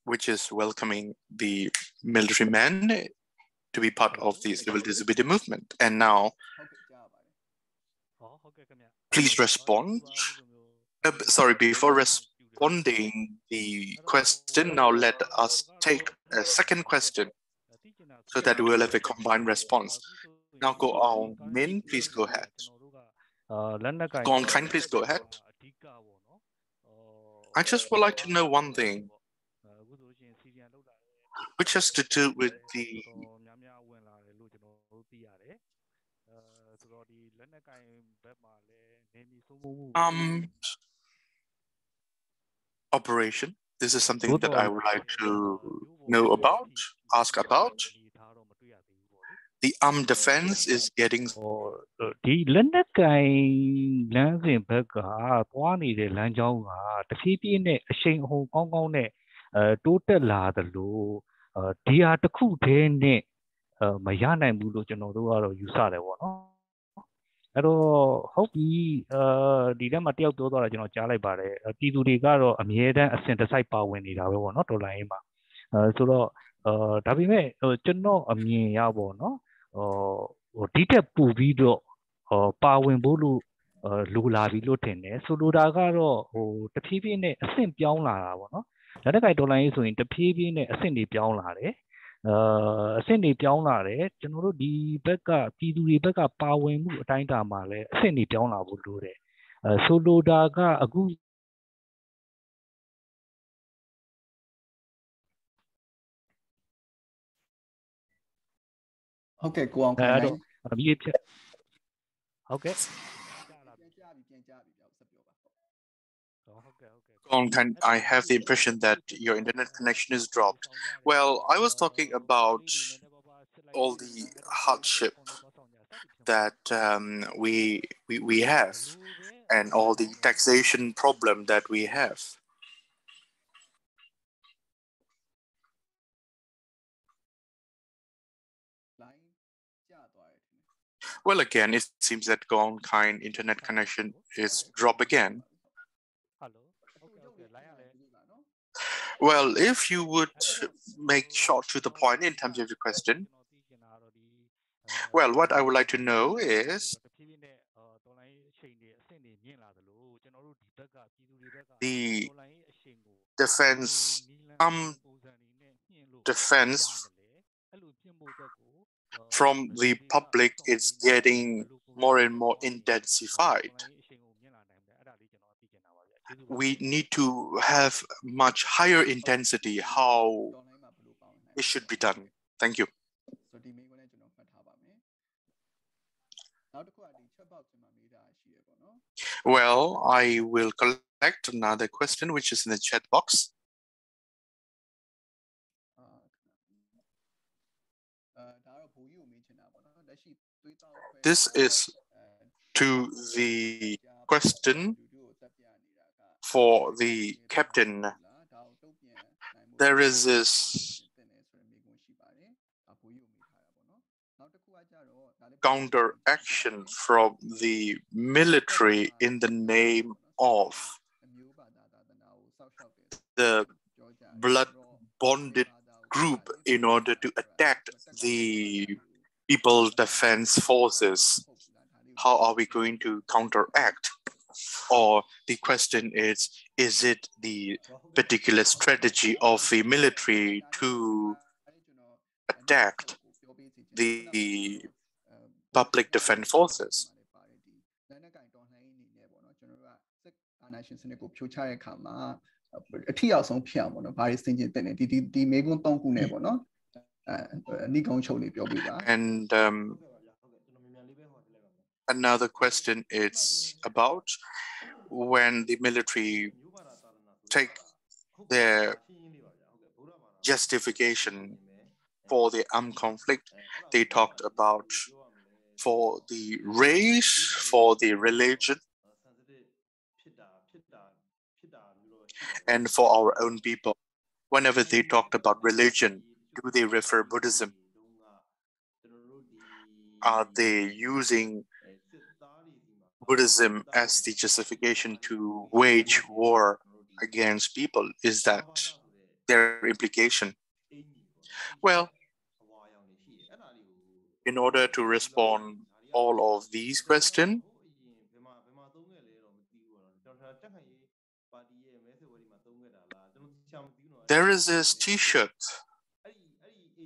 which is welcoming the military men to be part of the civil disobedience movement. And now, please respond. Sorry, before responding the question, now let us take a second question so that we will have a combined response. Now go on, Min, please go ahead. Go on, Kind, please go ahead. I just would like to know one thing, which has to do with the operation. This is something that I would like to know about, ask about. The armed defense is getting Okay, go on. Okay. I have the impression that your internet connection is dropped. Well, I was talking about all the hardship that we have and all the taxation problem that we have. Well, again, it seems that Gong Kind internet connection is dropped again. Well, if you would make short to the point in terms of your question, well, what I would like to know is the defense from the public is getting more and more intensified. We need to have much higher intensity how it should be done. Thank you. Well, I will collect another question which is in the chat box. This is to the question for the captain. There is this counteraction from the military in the name of the blood-bonded group in order to attack the People's Defense Forces. How are we going to counteract? Or the question is it the particular strategy of the military to attack the public defense forces? And another question is about when the military take their justification for the armed conflict, they talked about for the race, for the religion, and for our own people. Whenever they talked about religion, do they refer Buddhism? Are they using Buddhism as the justification to wage war against people? Is that their implication? Well, in order to respond all of these questions, there is this T-shirt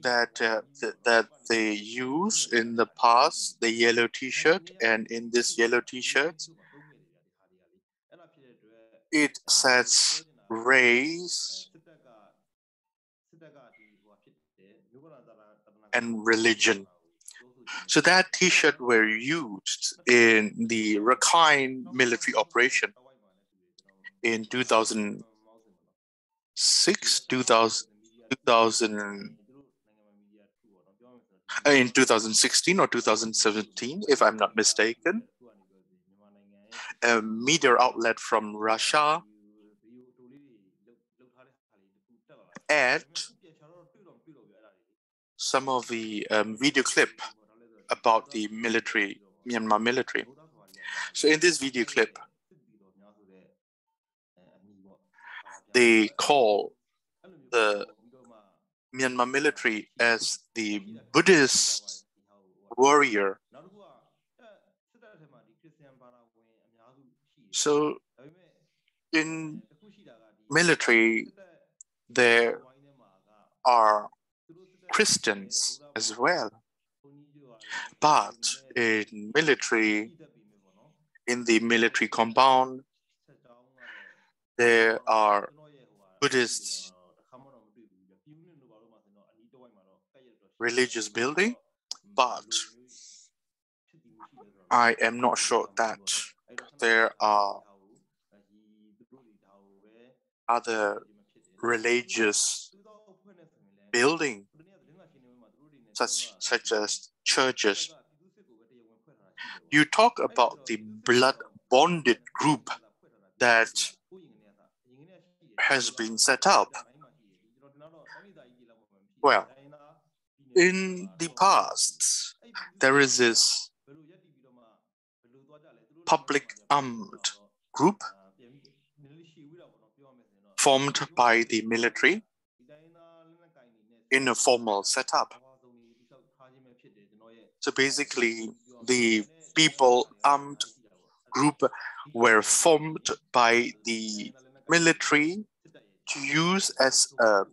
that they use in the past, the yellow T-shirt, and in this yellow T-shirt, it says race and religion. So that T-shirt were used in the Rakhine military operation in 2006, 2016 or 2017, if I'm not mistaken. A media outlet from Russia aired some of the video clip about the military, Myanmar military. So in this video clip, they call the Myanmar military as the Buddhist warrior. So in military, there are Christians as well. But in military, in the military compound, there are Buddhist religious building, but I am not sure that there are other religious building such as churches. You talk about the blood-bonded group that has been set up. Well, in the past, there is this public armed group formed by the military in a formal setup. So basically, the people armed group were formed by the military to use as a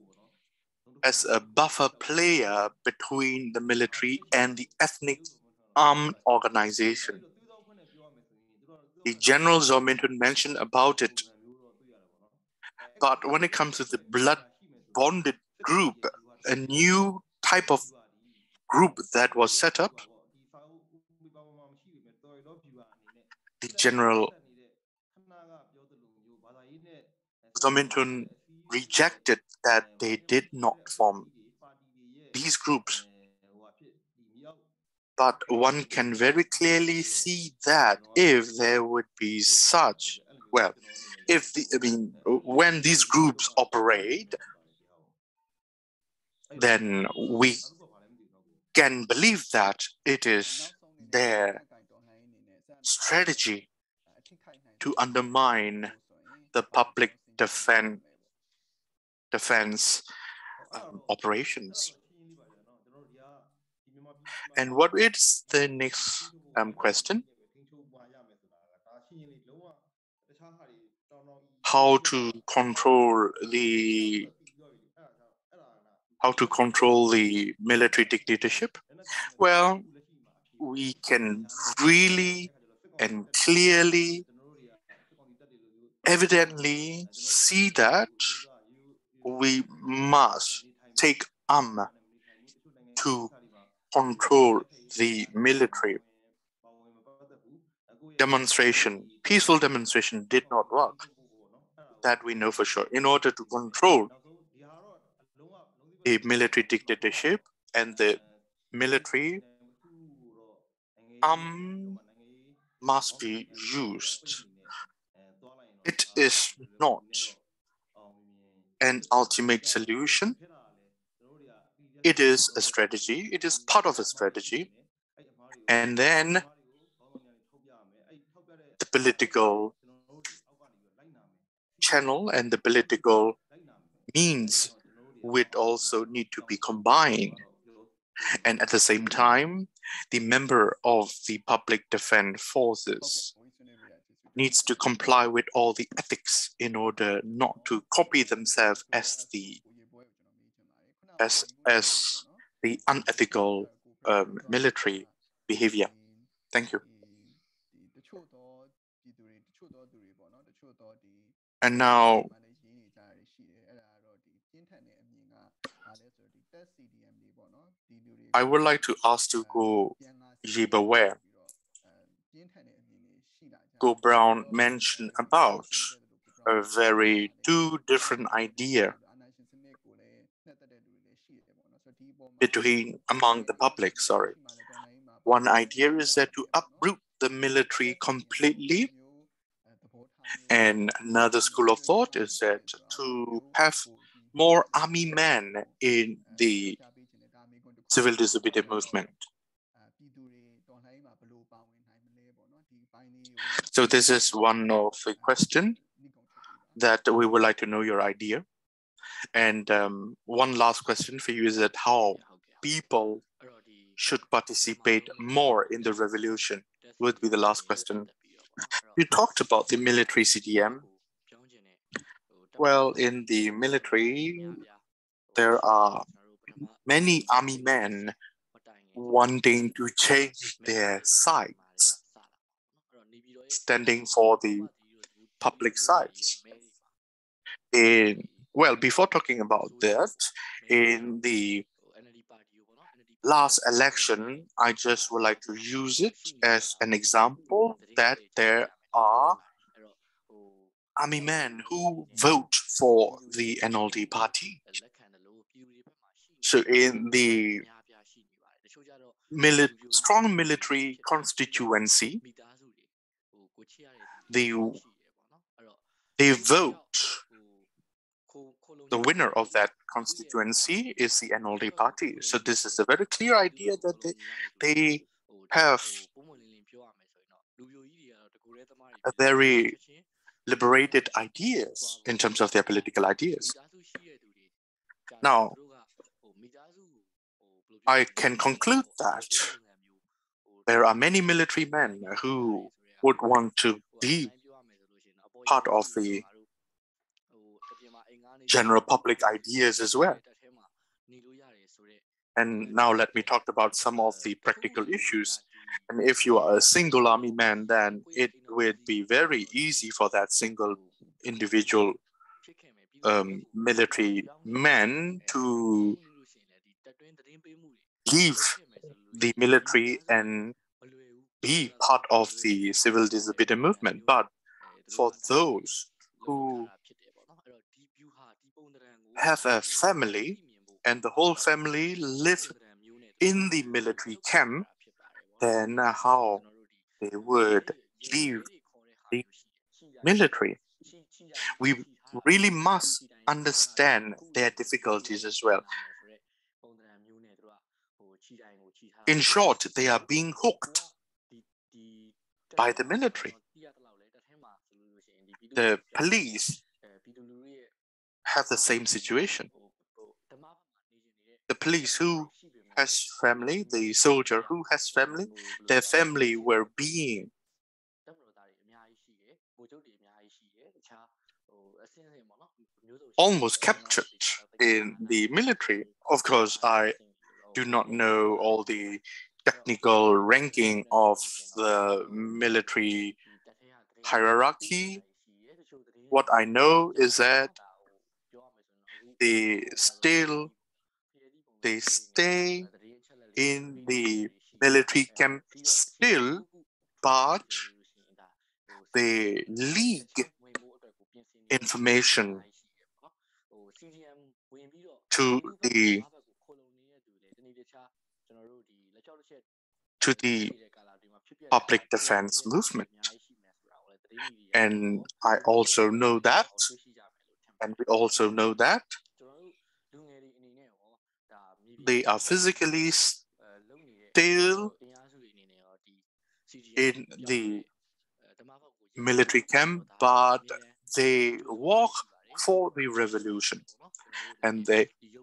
buffer player between the military and the ethnic armed organization. the General Zomintun mentioned about it. But when it comes to the blood bonded group, a new type of group that was set up, the General Zomintun rejected that they did not form these groups. But one can very clearly see that if there would be such, well, when these groups operate, then we can believe that it is their strategy to undermine the public defense operations. And what is the next question? How to control the military dictatorship? Well, we can really and clearly, evidently see that we must take arm to control the military. Peaceful demonstration did not work. That we know for sure. In order to control a military dictatorship and the military must be used. It is not an ultimate solution. It is a strategy. It is part of a strategy. And then the political channel and the political means would also need to be combined. And at the same time, the member of the public defense forces needs to comply with all the ethics in order not to copy themselves as the unethical military behavior. Thank you. And now, I would like to ask to go Yibaware. Go Brown mentioned about a very two different idea among the public, sorry. One idea is that to uproot the military completely, and another school of thought is that to have more army men in the civil disobedience movement. So this is one of the questions that we would like to know your idea. And one last question for you is that how people should participate more in the revolution would be the last question. You talked about the military CDM. Well, in the military, there are many army men wanting to change their sides, standing for the public sides. Well, before talking about that, in the last election, I just would like to use it as an example that there are army men who vote for the NLD party. So in the strong military constituency, they vote. The winner of that constituency is the NLD party. So this is a very clear idea that they have a very liberated ideas in terms of their political ideas. Now, I can conclude that there are many military men who would want to be part of the general public ideas as well. And now let me talk about some of the practical issues And if you are a single army man, then it would be very easy for that single individual military man to leave the military and be part of the civil disobedience movement. But for those who have a family and the whole family live in the military camp, then how they would leave the military? We really must understand their difficulties as well. In short, they are being hooked by the military. The police have the same situation. The police who has family, the soldier who has family, their family were being almost captured in the military. Of course, I do not know all the technical ranking of the military hierarchy. What I know is that they stay in the military camp still, but they leak information to the public defense movement. And I also know that, and we also know that they are physically still in the military camp, but they work for the revolution. And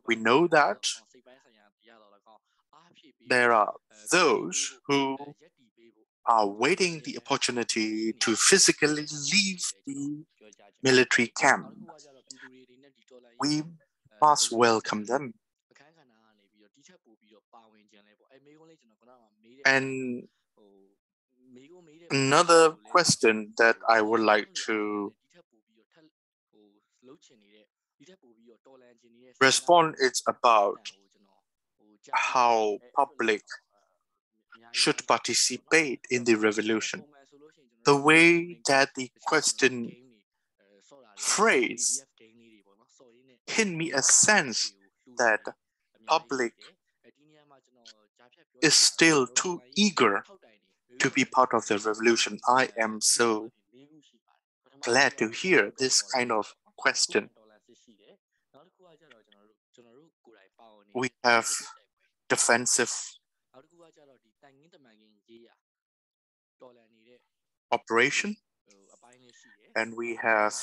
we know that there are those who are waiting the opportunity to physically leave the military camp. We must welcome them. And another question that I would like to respond is about how public should participate in the revolution. The way that the question phrase hint me a sense that public is still too eager to be part of the revolution. I am so glad to hear this kind of question. We have defensive operation, and we have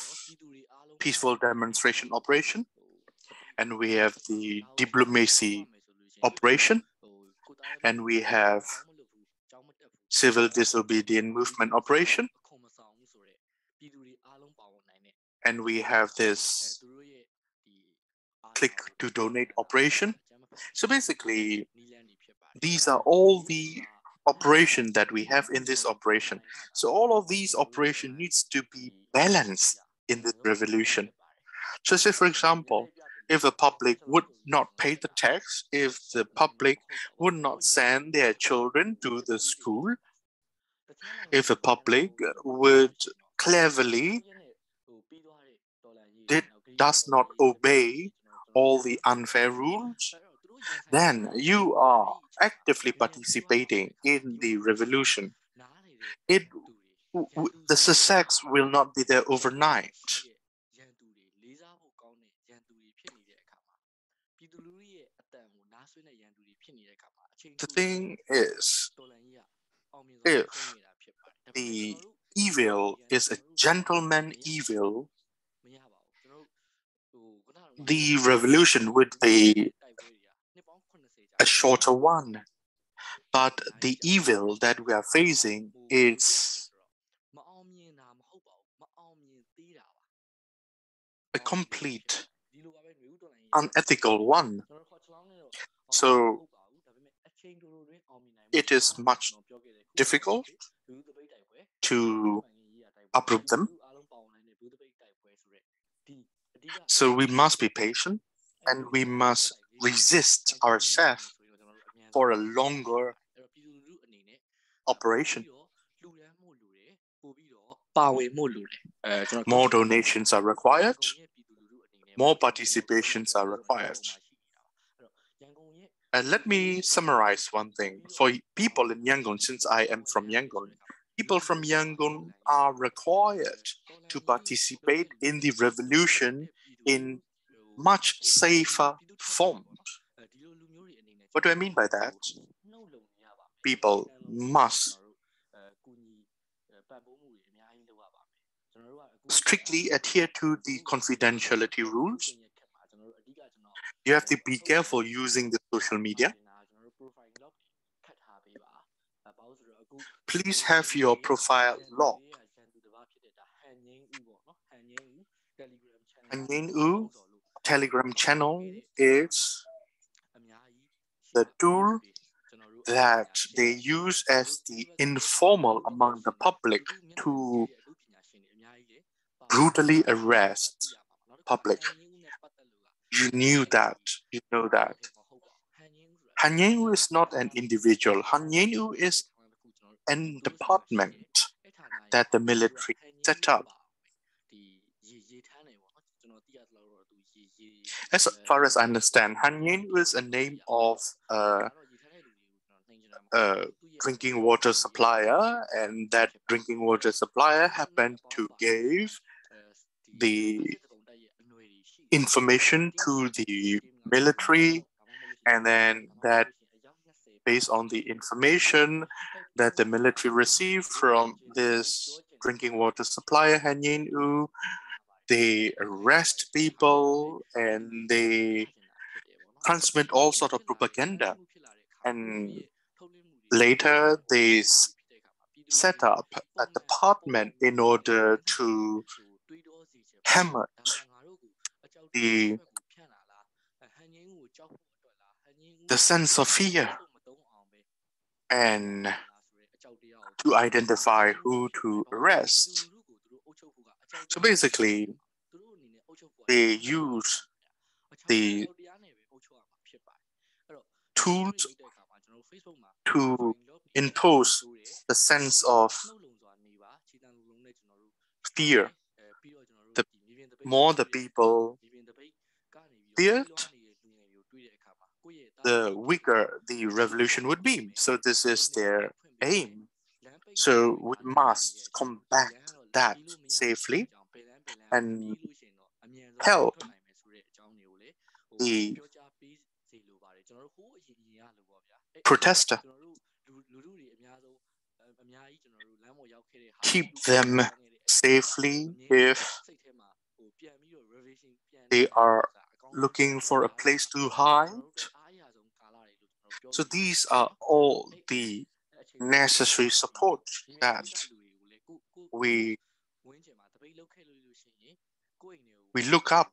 peaceful demonstration operation, and we have the diplomacy operation, and we have civil disobedience movement operation, and we have this click to donate operation. So basically, these are all the operations that we have in this operation. So all of these operations needs to be balanced in this revolution. So say, for example, if the public would not pay the tax, if the public would not send their children to the school, if the public would cleverly does not obey all the unfair rules, then you are actively participating in the revolution. The success will not be there overnight. The thing is, if the evil is a gentleman evil, the revolution would be a shorter one. But the evil that we are facing is a complete unethical one. So it is much difficult to uproot them. So we must be patient and we must resist ourselves for a longer operation. More donations are required. More participations are required. And let me summarize one thing. For people in Yangon, since I am from Yangon, people from Yangon are required to participate in the revolution in much safer form. What do I mean by that? People must strictly adhere to the confidentiality rules. You have to be careful using the social media. Please have your profile locked. Htet Telegram channel is the tool that they use as the informal among the public to brutally arrest public. You knew that, you know that. Htet is not an individual. Htet is an department that the military set up. As far as I understand, Htet is a name of a drinking water supplier, and that drinking water supplier happened to give the information to the military, and then that based on the information that the military received from this drinking water supplier, Htet, they arrest people and they transmit all sort of propaganda. And later they set up a department in order to hammer the sense of fear and to identify who to arrest. So basically, they use the tools to impose the sense of fear. The more the people feared, the weaker the revolution would be. So this is their aim. So we must combat that safely and help the protester, keep them safely if they are looking for a place to hide. So these are all the necessary support that we look up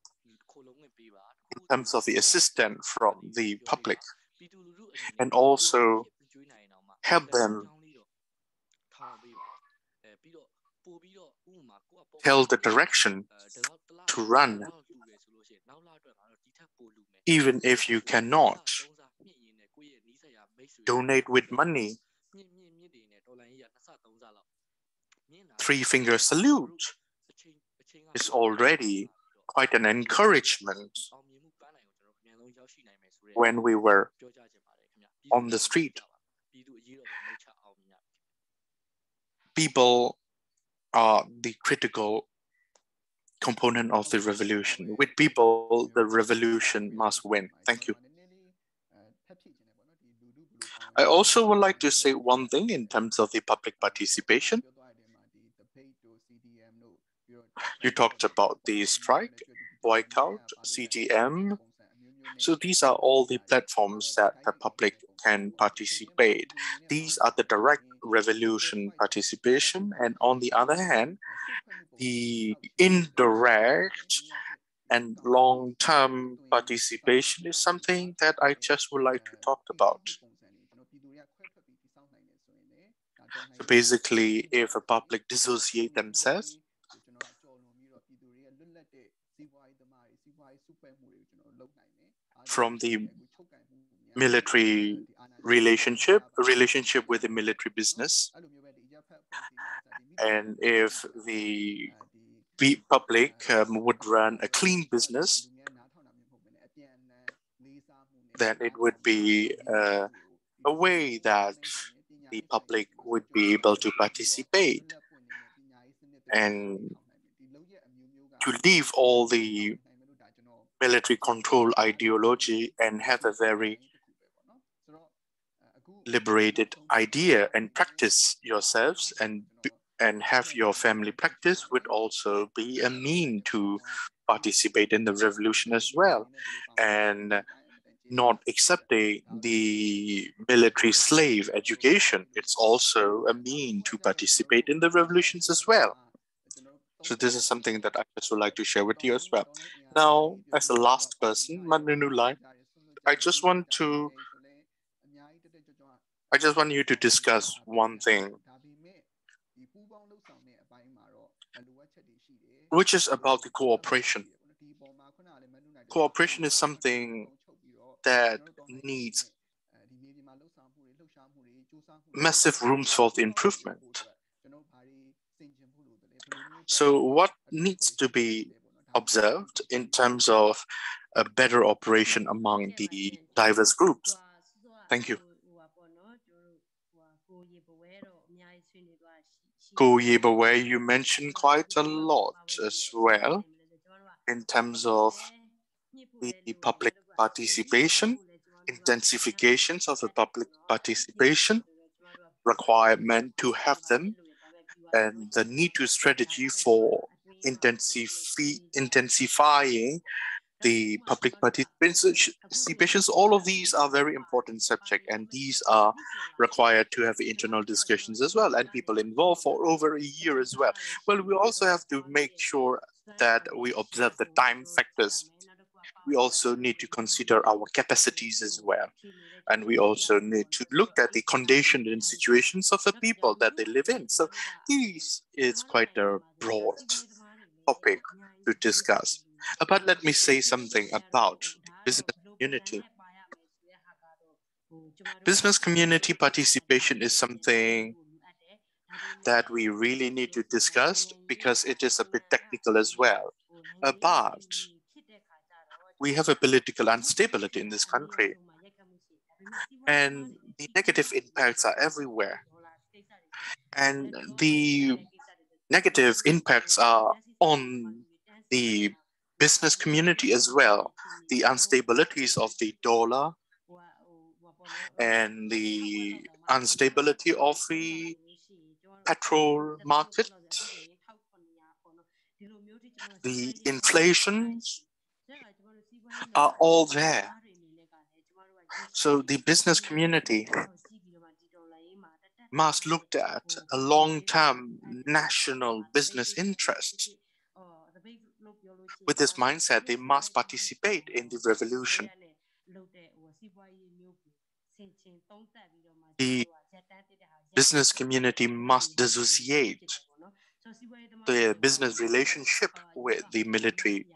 in terms of the assistance from the public, and also help them tell the direction to run. Even if you cannot donate with money, 3-finger salute is already quite an encouragement. When we were on the street, people are the critical component of the revolution. With people, the revolution must win. Thank you. I also would like to say one thing in terms of the public participation. You talked about the strike, boycott, CDM. So these are all the platforms that the public can participate. These are the direct revolution participation. And on the other hand, the indirect and long-term participation is something that I just would like to talk about. So basically, if a public dissociate themselves from the military relationship with the military business, and if the public would run a clean business, then it would be a way that the public would be able to participate and to leave all the military control ideology and have a very liberated idea and practice yourselves and have your family practice would also be a mean to participate in the revolution as well. And not accepting the military slave education, it's also a mean to participate in the revolutions as well. So this is something that I just would like to share with you as well. Now, as the last person, Manunulai, I just want you to discuss one thing, which is about the cooperation. Cooperation is something that needs massive rooms for the improvement. So what needs to be observed in terms of a better operation among the diverse groups? Thank you. Ko Yebaway, you mentioned quite a lot as well in terms of the public participation, intensifications of the public participation, requirement to have them, and the need to strategy for intensifying the public participations. All of these are very important subjects, and these are required to have internal discussions as well, and people involved for over a year as well. Well, we also have to make sure that we observe the time factors. We also need to consider our capacities as well. And we also need to look at the conditions and situations of the people that they live in. So this is quite a broad topic to discuss. But let me say something about the business community. Business community participation is something that we really need to discuss because it is a bit technical as well. But we have a political instability in this country, and the negative impacts are everywhere. And the negative impacts are on the business community as well. The instabilities of the dollar and the instability of the petrol market, the inflations are all there. So the business community must look at a long-term national business interest. With this mindset, they must participate in the revolution. The business community must dissociate the business relationship with the military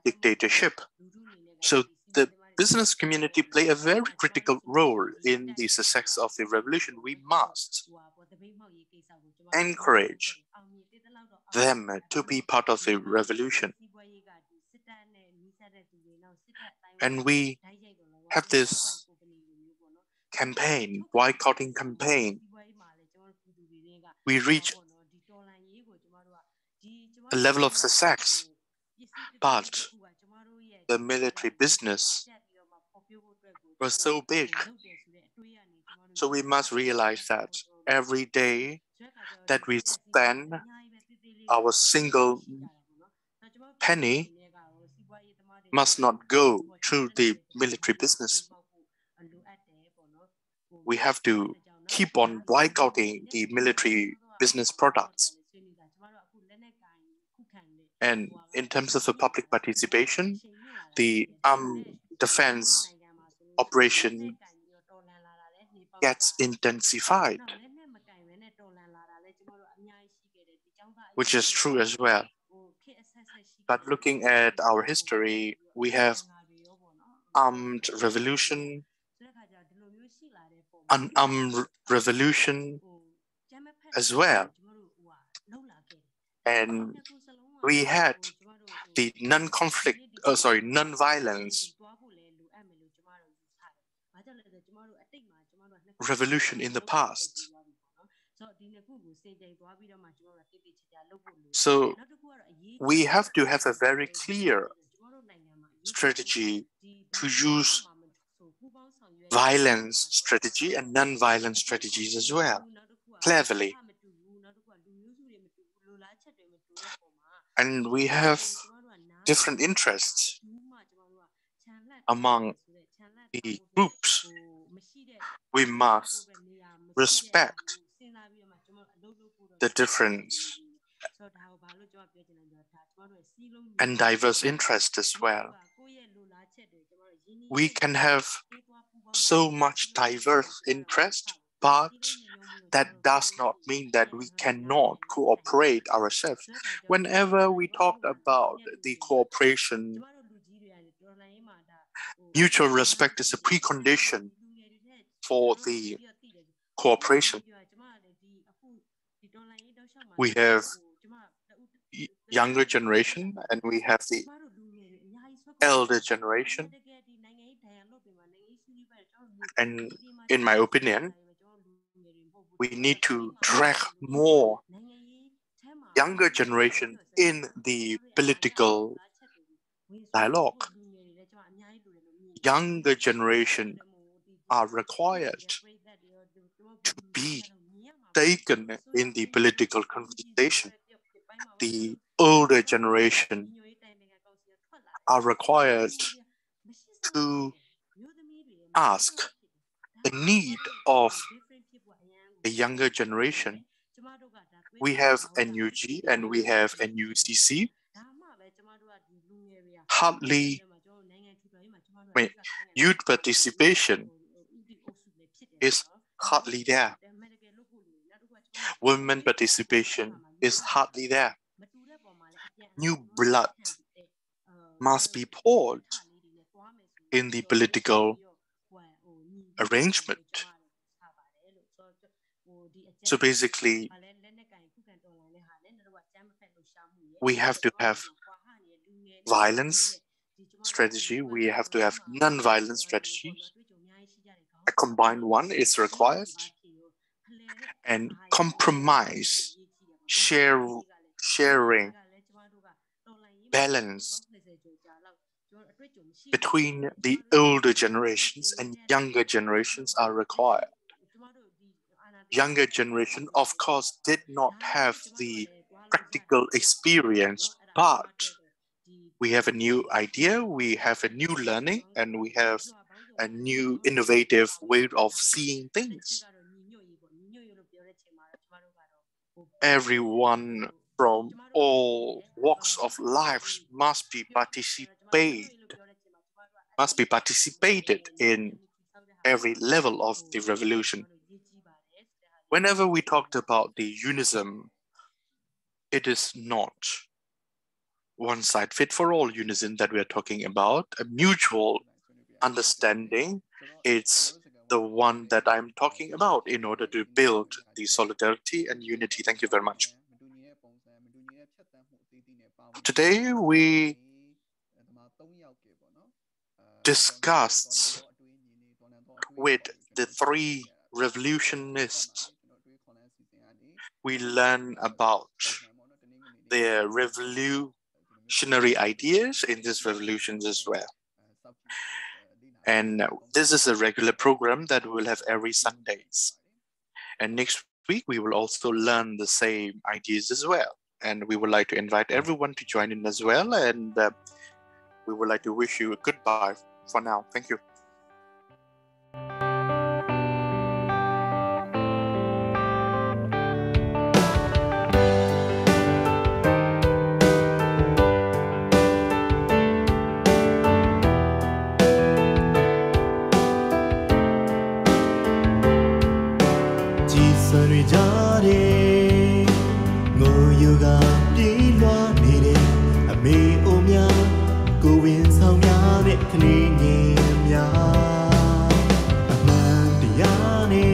dictatorship. So the business community play a very critical role in the success of the revolution. We must encourage them to be part of the revolution. And we have this campaign, boycotting campaign. We reach a level of success, but the military business was so big. So we must realize that every day that we spend our single penny must not go through the military business. We have to keep on boycotting the military business products. And in terms of the public participation, the defense operation gets intensified. which is true as well. But looking at our history, we have armed revolution, unarmed revolution as well. And we had the non-violence revolution in the past. So we have to have a very clear strategy to use violence strategy and non-violent strategies as well, cleverly. And we have different interests among the groups. We must respect the difference and diverse interests as well. We can have so much diverse interest, but that does not mean that we cannot cooperate ourselves. Whenever we talk about the cooperation, mutual respect is a precondition for the cooperation. We have younger generation and we have the elder generation. And in my opinion, we need to drag more younger generation in the political dialogue. Younger generation are required to be taken in the political conversation. The older generation are required to ask the need of the younger generation. We have NUG and we have NUCC. Youth participation is hardly there. Women participation is hardly there. New blood must be poured in the political arrangement. So basically, we have to have violence strategy, we have to have non-violent strategies. A combined one is required. And compromise, sharing, balance between the older generations and younger generations are required. Younger generation, of course, did not have the practical experience, but we have a new idea, we have a new learning, and we have a new innovative way of seeing things. Everyone from all walks of life must be participated in every level of the revolution. Whenever we talked about the unism, it is not one side fit for all unism that we are talking about. A mutual understanding, it's the one that I'm talking about in order to build the solidarity and unity. Thank you very much. Today we discussed with the three revolutionists. We learn about their revolutionary ideas in these revolutions as well. And this is a regular program that we'll have every Sundays. And next week, we will also learn the same ideas as well. And we would like to invite everyone to join in as well. And we would like to wish you a goodbye for now. Thank you. Yoga omya Going sound yane Kling ya Amandiane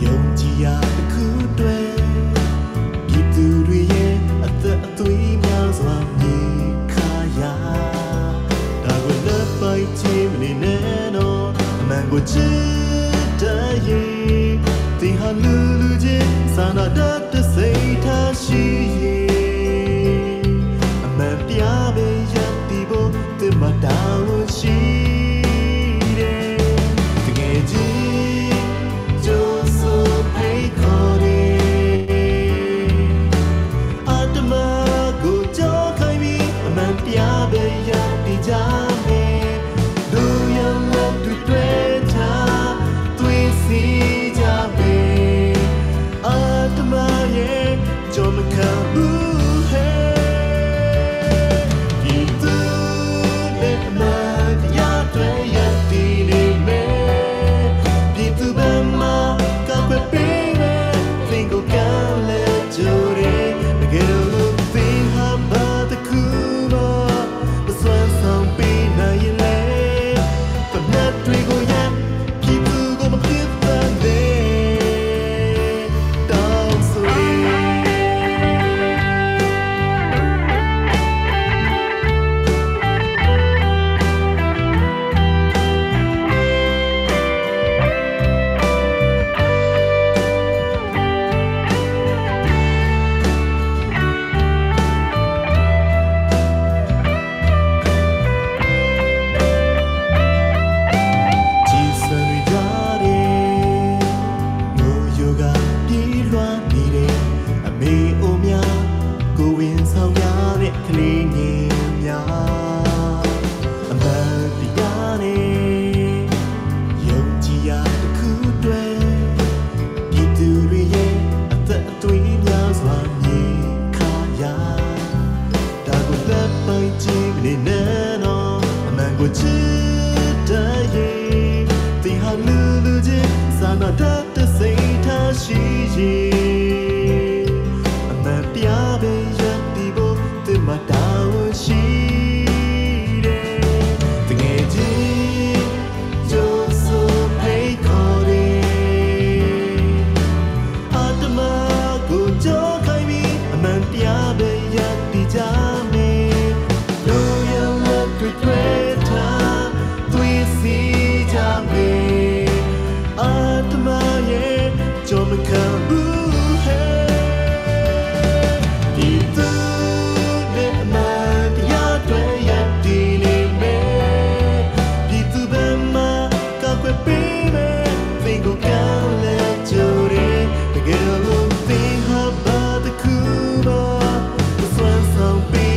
Yongjiya Kudwe Gituriye Atui Myazwa Nikaya Dago Lepai Chimney Neno Mango Chitaye Tiha Luluji Sana Data Seita Shiye Amandiabe Yatibo Timadawo Shire Tigeji Joso Peikore Atama Go Jokaimi Amandiabe Yatijame Do you love to Twitter Twisi Jabe Atama Ye Jomakabu Be